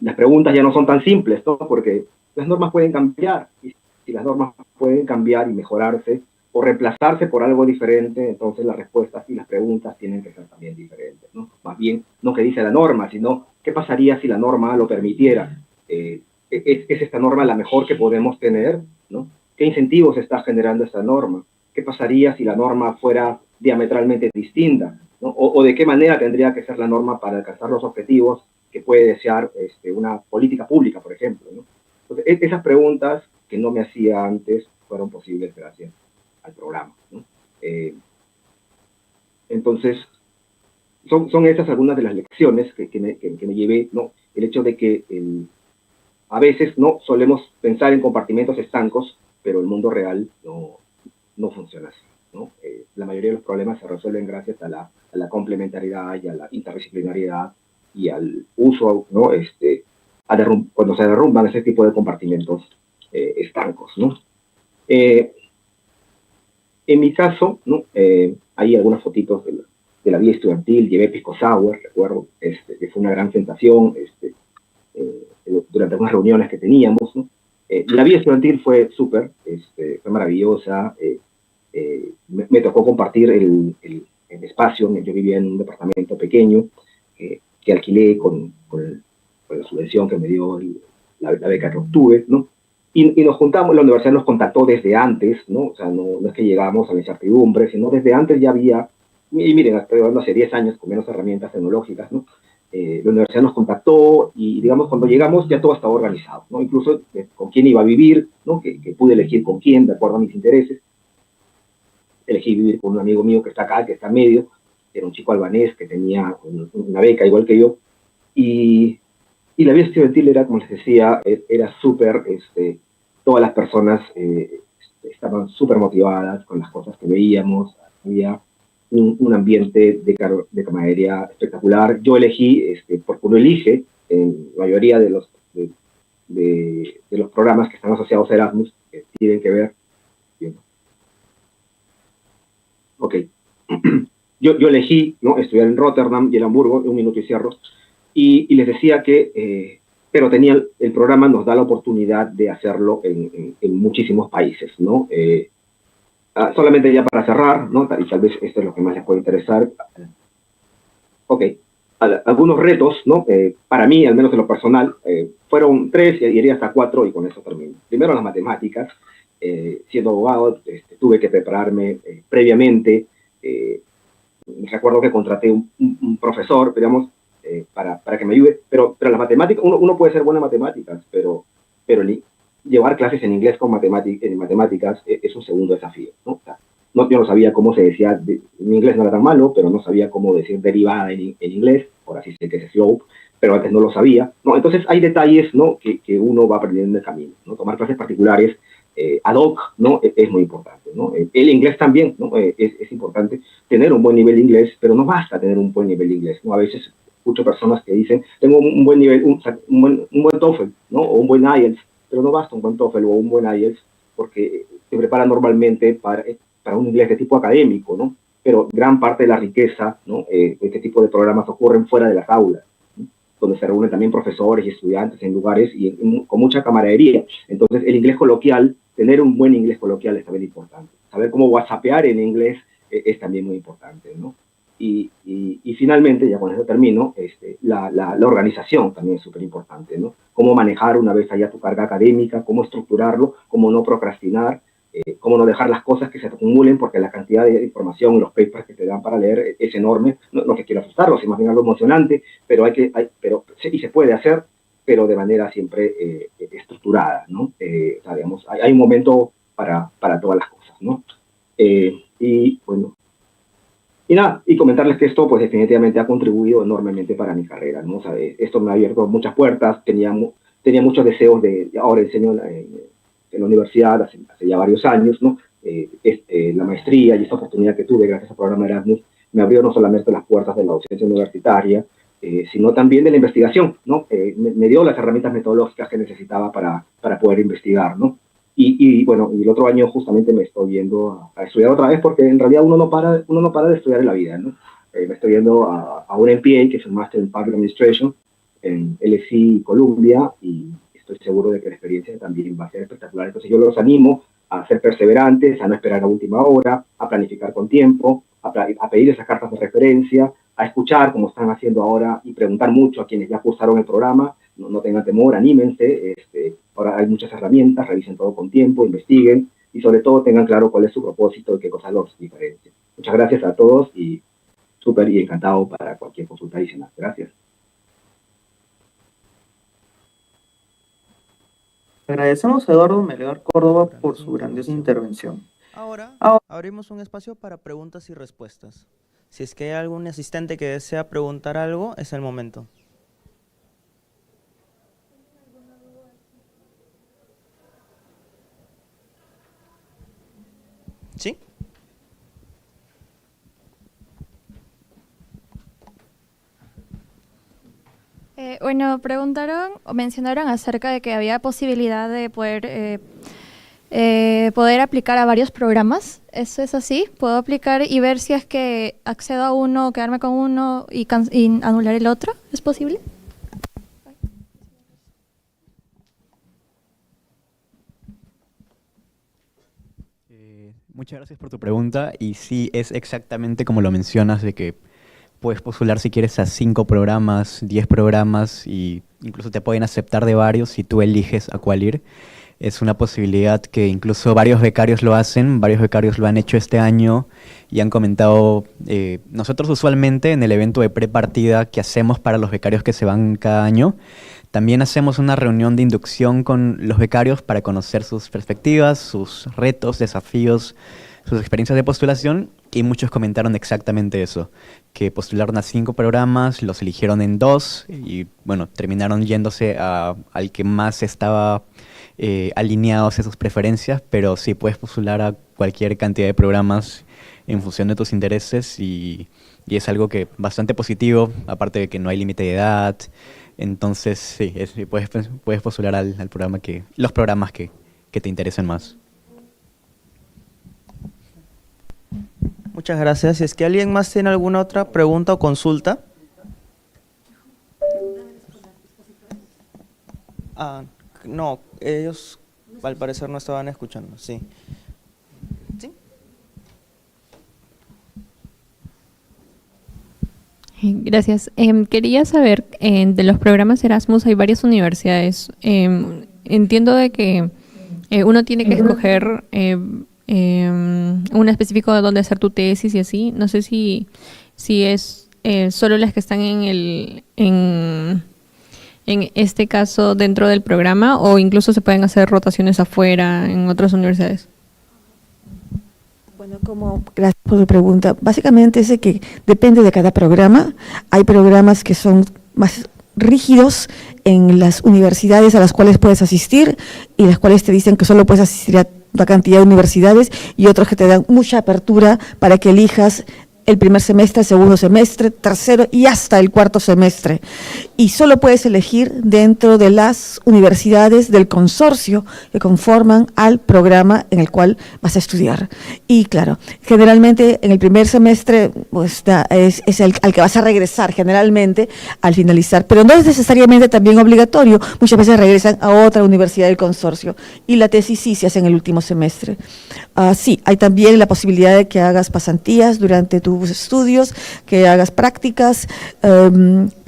Las preguntas ya no son tan simples, ¿no? Porque las normas pueden cambiar, y si las normas pueden cambiar y mejorarse, o reemplazarse por algo diferente, entonces las respuestas y las preguntas tienen que ser también diferentes, ¿no? Más bien, no qué dice la norma, sino qué pasaría si la norma lo permitiera. ¿Es esta norma la mejor que podemos tener? ¿No? ¿Qué incentivos está generando esta norma? ¿Qué pasaría si la norma fuera diametralmente distinta? ¿No? O de qué manera tendría que ser la norma para alcanzar los objetivos que puede desear una política pública, por ejemplo, ¿no? Entonces, esas preguntas que no me hacía antes fueron posibles gracias al programa, ¿no? Entonces, son esas algunas de las lecciones que me llevé, ¿no? El hecho de que a veces no solemos pensar en compartimentos estancos, pero el mundo real no funciona así, ¿no? La mayoría de los problemas se resuelven gracias a la complementariedad y a la interdisciplinariedad y al uso, ¿no? Cuando se derrumban ese tipo de compartimentos estancos, ¿no? En mi caso, ¿no? Hay algunas fotitos de la vida estudiantil, llevé pisco sour, recuerdo, que fue una gran sensación durante algunas reuniones que teníamos, ¿no? La vida estudiantil fue súper, fue maravillosa, me tocó compartir el espacio, yo vivía en un departamento pequeño que alquilé con la subvención que me dio la beca que obtuve, ¿no? Y nos juntamos, la universidad nos contactó desde antes, ¿no? O sea, no es que llegamos a la incertidumbre, sino desde antes ya había, y miren, estoy hablando hace 10 años con menos herramientas tecnológicas, ¿no? La universidad nos contactó y, digamos, cuando llegamos ya todo estaba organizado, ¿no? Incluso con quién iba a vivir, ¿no? Que pude elegir con quién, de acuerdo a mis intereses. Elegí vivir con un amigo mío que está acá, que está en medio, era un chico albanés que tenía una beca igual que yo, y la vida estudiantil era, como les decía, era súper, todas las personas estaban súper motivadas con las cosas que veíamos, había un ambiente de camaradería espectacular. Yo elegí, porque uno elige, en la mayoría de los programas que están asociados a Erasmus, que tienen que ver. Bien. Ok. Yo elegí, ¿no? Estudiar en Rotterdam y en Hamburgo, un minuto y cierro, y les decía que, pero el programa nos da la oportunidad de hacerlo en muchísimos países, ¿no? Solamente ya para cerrar, ¿no? Y tal vez esto es lo que más les puede interesar. Ok, algunos retos, ¿no? Para mí, al menos en lo personal, fueron 3 y iría hasta 4 y con eso termino. Primero las matemáticas. Siendo abogado, tuve que prepararme previamente. Recuerdo que contraté un profesor, digamos, para que me ayude, pero las matemáticas, uno puede ser bueno en matemáticas, pero llevar clases en inglés en matemáticas es un segundo desafío, ¿no? O sea, yo no sabía cómo se decía, mi inglés no era tan malo, pero no sabía cómo decir derivada en inglés, ahora sí sé que es slope, pero antes no lo sabía, ¿no? Entonces hay detalles, ¿no? que uno va aprendiendo en el camino, ¿no? Tomar clases particulares ad hoc, ¿no? Es muy importante, ¿no? El inglés también, ¿no? Es importante tener un buen nivel de inglés, pero no basta tener un buen nivel de inglés, ¿no? A veces escucho personas que dicen, tengo un buen nivel, un buen TOEFL, ¿no? O un buen IELTS, pero no basta un buen TOEFL o un buen IELTS porque se prepara normalmente para un inglés de tipo académico, ¿no? Pero gran parte de la riqueza, ¿no? Este tipo de programas ocurren fuera de las aulas, ¿no? Donde se reúnen también profesores y estudiantes en lugares y con mucha camaradería. Entonces, el inglés coloquial, tener un buen inglés coloquial es también importante. Saber cómo whatsappear en inglés es también muy importante, ¿no? Y finalmente, ya con eso termino, la organización también es súper importante, ¿no? Cómo manejar una vez allá tu carga académica, cómo estructurarlo, cómo no procrastinar, cómo no dejar las cosas que se acumulen, porque la cantidad de información y los papers que te dan para leer es enorme. No que quiero asustarlos, imaginar algo emocionante, pero y se puede hacer, pero de manera siempre estructurada, ¿no? O sea, digamos, hay un momento para todas las cosas, ¿no? Y bueno, y nada, y comentarles que esto pues definitivamente ha contribuido enormemente para mi carrera, ¿no? O sea, esto me ha abierto muchas puertas, tenía muchos deseos ahora enseño en la universidad hace ya varios años, ¿no? La maestría y esta oportunidad que tuve gracias al programa Erasmus me abrió no solamente las puertas de la docencia universitaria, sino también de la investigación, ¿no? Me dio las herramientas metodológicas que necesitaba para poder investigar, ¿no? Bueno, y el otro año justamente me estoy yendo a estudiar otra vez porque en realidad uno no para de estudiar en la vida, ¿no? Me estoy yendo a un MPA, que es un Master in Public Administration, en LSE Columbia, y estoy seguro de que la experiencia también va a ser espectacular. Entonces yo los animo a ser perseverantes, a no esperar a última hora, a planificar con tiempo, a pedir esas cartas de referencia, a escuchar como están haciendo ahora y preguntar mucho a quienes ya cursaron el programa. No tengan temor, anímense. Ahora hay muchas herramientas, revisen todo con tiempo, investiguen y sobre todo tengan claro cuál es su propósito y qué cosa los diferencia. Muchas gracias a todos y súper y encantado para cualquier consulta adicional. Gracias. Agradecemos a Eduardo Melgar Córdoba por su grandiosa intervención. Ahora abrimos un espacio para preguntas y respuestas. Si es que hay algún asistente que desea preguntar algo, es el momento. ¿Sí? Bueno, preguntaron o mencionaron acerca de que había posibilidad de poder aplicar a varios programas. ¿Eso es así? ¿Puedo aplicar y ver si es que accedo a uno, quedarme con uno y anular el otro? ¿Es posible? Muchas gracias por tu pregunta, y sí, es exactamente como lo mencionas, de que puedes postular si quieres a 5 programas, 10 programas, y incluso te pueden aceptar de varios si tú eliges a cuál ir. Es una posibilidad que incluso varios becarios lo hacen, varios becarios lo han hecho este año y han comentado, nosotros usualmente en el evento de prepartida que hacemos para los becarios que se van cada año, también hacemos una reunión de inducción con los becarios para conocer sus perspectivas, sus retos, desafíos, sus experiencias de postulación, y muchos comentaron exactamente eso, que postularon a 5 programas, los eligieron en 2 y bueno, terminaron yéndose al que más estaba alineado hacia sus preferencias, pero sí puedes postular a cualquier cantidad de programas en función de tus intereses, y es algo que bastante positivo, aparte de que no hay límite de edad. Entonces sí, puedes postular al programa los programas que te interesen más. Muchas gracias. Si es que alguien más tiene alguna otra pregunta o consulta. No, ellos al parecer no estaban escuchando, sí. ¿Sí? Gracias. Quería saber, de los programas Erasmus hay varias universidades. Entiendo de que uno tiene que escoger un específico de dónde hacer tu tesis y así. No sé si es solo las que están en este caso dentro del programa, o incluso se pueden hacer rotaciones afuera en otras universidades. Bueno, gracias por tu pregunta. Básicamente es de que depende de cada programa. Hay programas que son más rígidos en las universidades a las cuales puedes asistir, y las cuales te dicen que solo puedes asistir a una cantidad de universidades, y otros que te dan mucha apertura para que elijas el primer semestre, el segundo semestre, tercero y hasta el cuarto semestre. Y solo puedes elegir dentro de las universidades del consorcio que conforman al programa en el cual vas a estudiar. Y claro, generalmente en el primer semestre pues, es al que vas a regresar generalmente al finalizar, pero no es necesariamente también obligatorio. Muchas veces regresan a otra universidad del consorcio, y la tesis sí se hace en el último semestre. Sí, hay también la posibilidad de que hagas pasantías durante tus estudios, que hagas prácticas.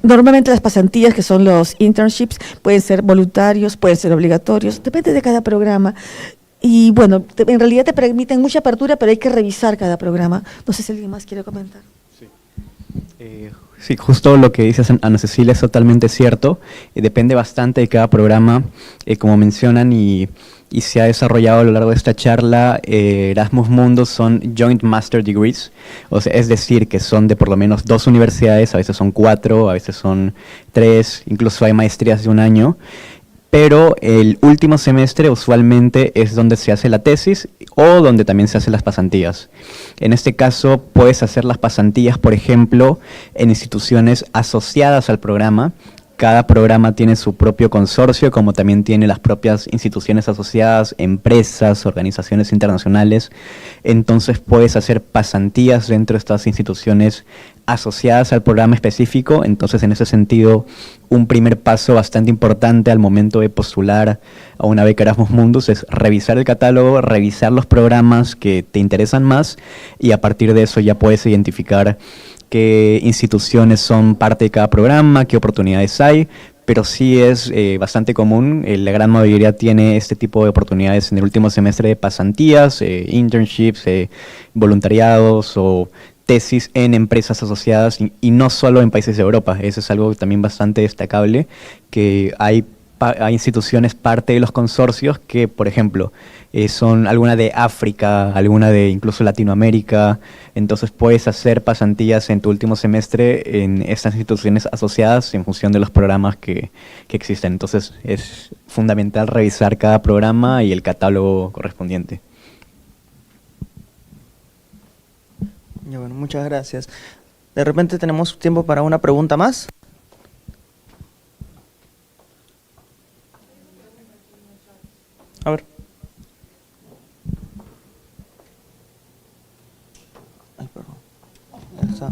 Normalmente las pasantías, que son los internships, pueden ser voluntarios, pueden ser obligatorios, depende de cada programa. Y bueno, en realidad te permiten mucha apertura, pero hay que revisar cada programa. No sé si alguien más quiere comentar. Sí, justo lo que dices, Ana Cecilia, es totalmente cierto. Depende bastante de cada programa, como mencionan, y se ha desarrollado a lo largo de esta charla. Erasmus Mundus son Joint Master Degrees, o sea, es decir, que son de por lo menos 2 universidades, a veces son 4, a veces son 3, incluso hay maestrías de 1 año, pero el último semestre usualmente es donde se hace la tesis o donde también se hacen las pasantías. En este caso puedes hacer las pasantías, por ejemplo, en instituciones asociadas al programa. Cada programa tiene su propio consorcio, como también tiene las propias instituciones asociadas, empresas, organizaciones internacionales. Entonces puedes hacer pasantías dentro de estas instituciones asociadas al programa específico. Entonces, en ese sentido, un primer paso bastante importante al momento de postular a una beca Erasmus Mundus es revisar el catálogo, revisar los programas que te interesan más, y a partir de eso ya puedes identificar qué instituciones son parte de cada programa, qué oportunidades hay, pero sí es bastante común. La gran mayoría tiene este tipo de oportunidades en el último semestre de pasantías, internships, voluntariados o tesis en empresas asociadas, y no solo en países de Europa. Eso es algo también bastante destacable, que hay a instituciones parte de los consorcios que, por ejemplo, son alguna de África, alguna de incluso Latinoamérica. Entonces puedes hacer pasantías en tu último semestre en estas instituciones asociadas en función de los programas que existen. Entonces es fundamental revisar cada programa y el catálogo correspondiente. Ya, bueno, muchas gracias. De repente tenemos tiempo para una pregunta más. A ver. Ay, perdón. Ya está.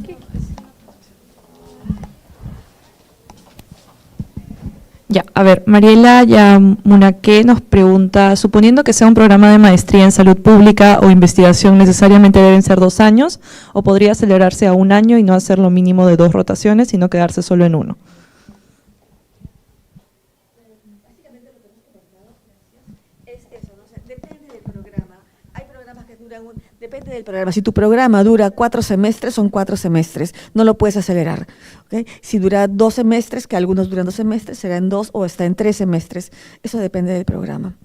Ya, a ver, Mariela Yamunaque nos pregunta, suponiendo que sea un programa de maestría en salud pública o investigación, ¿necesariamente deben ser 2 años o podría acelerarse a 1 año y no hacer lo mínimo de 2 rotaciones, sino quedarse solo en 1? Depende del programa. Si tu programa dura 4 semestres, son 4 semestres. No lo puedes acelerar. ¿Okay? Si dura 2 semestres, que algunos duran 2 semestres, será en 2 o está en 3 semestres. Eso depende del programa.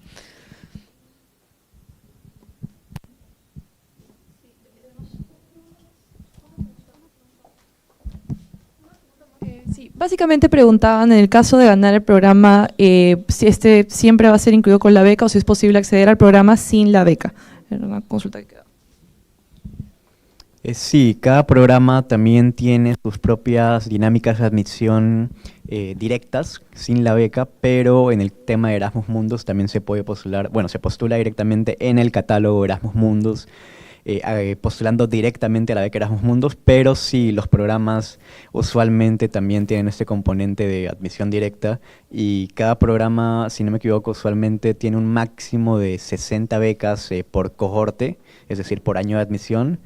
Sí, básicamente preguntaban en el caso de ganar el programa, si este siempre va a ser incluido con la beca o si es posible acceder al programa sin la beca. Era una consulta que quedaba. Sí, cada programa también tiene sus propias dinámicas de admisión directas, sin la beca, pero en el tema de Erasmus Mundus también se puede postular, bueno, se postula directamente en el catálogo Erasmus Mundus, postulando directamente a la beca Erasmus Mundus, pero sí, los programas usualmente también tienen este componente de admisión directa y cada programa, si no me equivoco, usualmente tiene un máximo de 60 becas por cohorte, es decir, por año de admisión.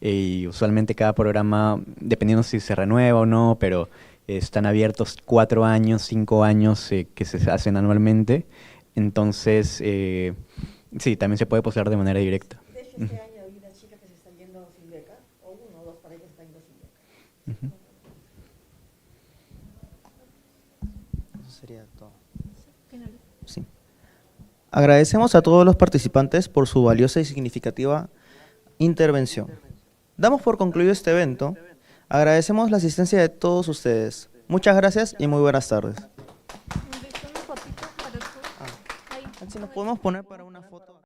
Y usualmente cada programa, dependiendo si se renueva o no, pero están abiertos 4 años, 5 años que se hacen anualmente. Entonces, sí, también se puede postular de manera directa. De hecho, este año hay una chica que se está yendo sin beca, o 1 o 2 para ella que están yendo sin beca. Eso sería todo. Sí. Agradecemos a todos los participantes por su valiosa y significativa intervención. Damos por concluido este evento. Agradecemos la asistencia de todos ustedes. Muchas gracias y muy buenas tardes. Si nos podemos poner para una foto.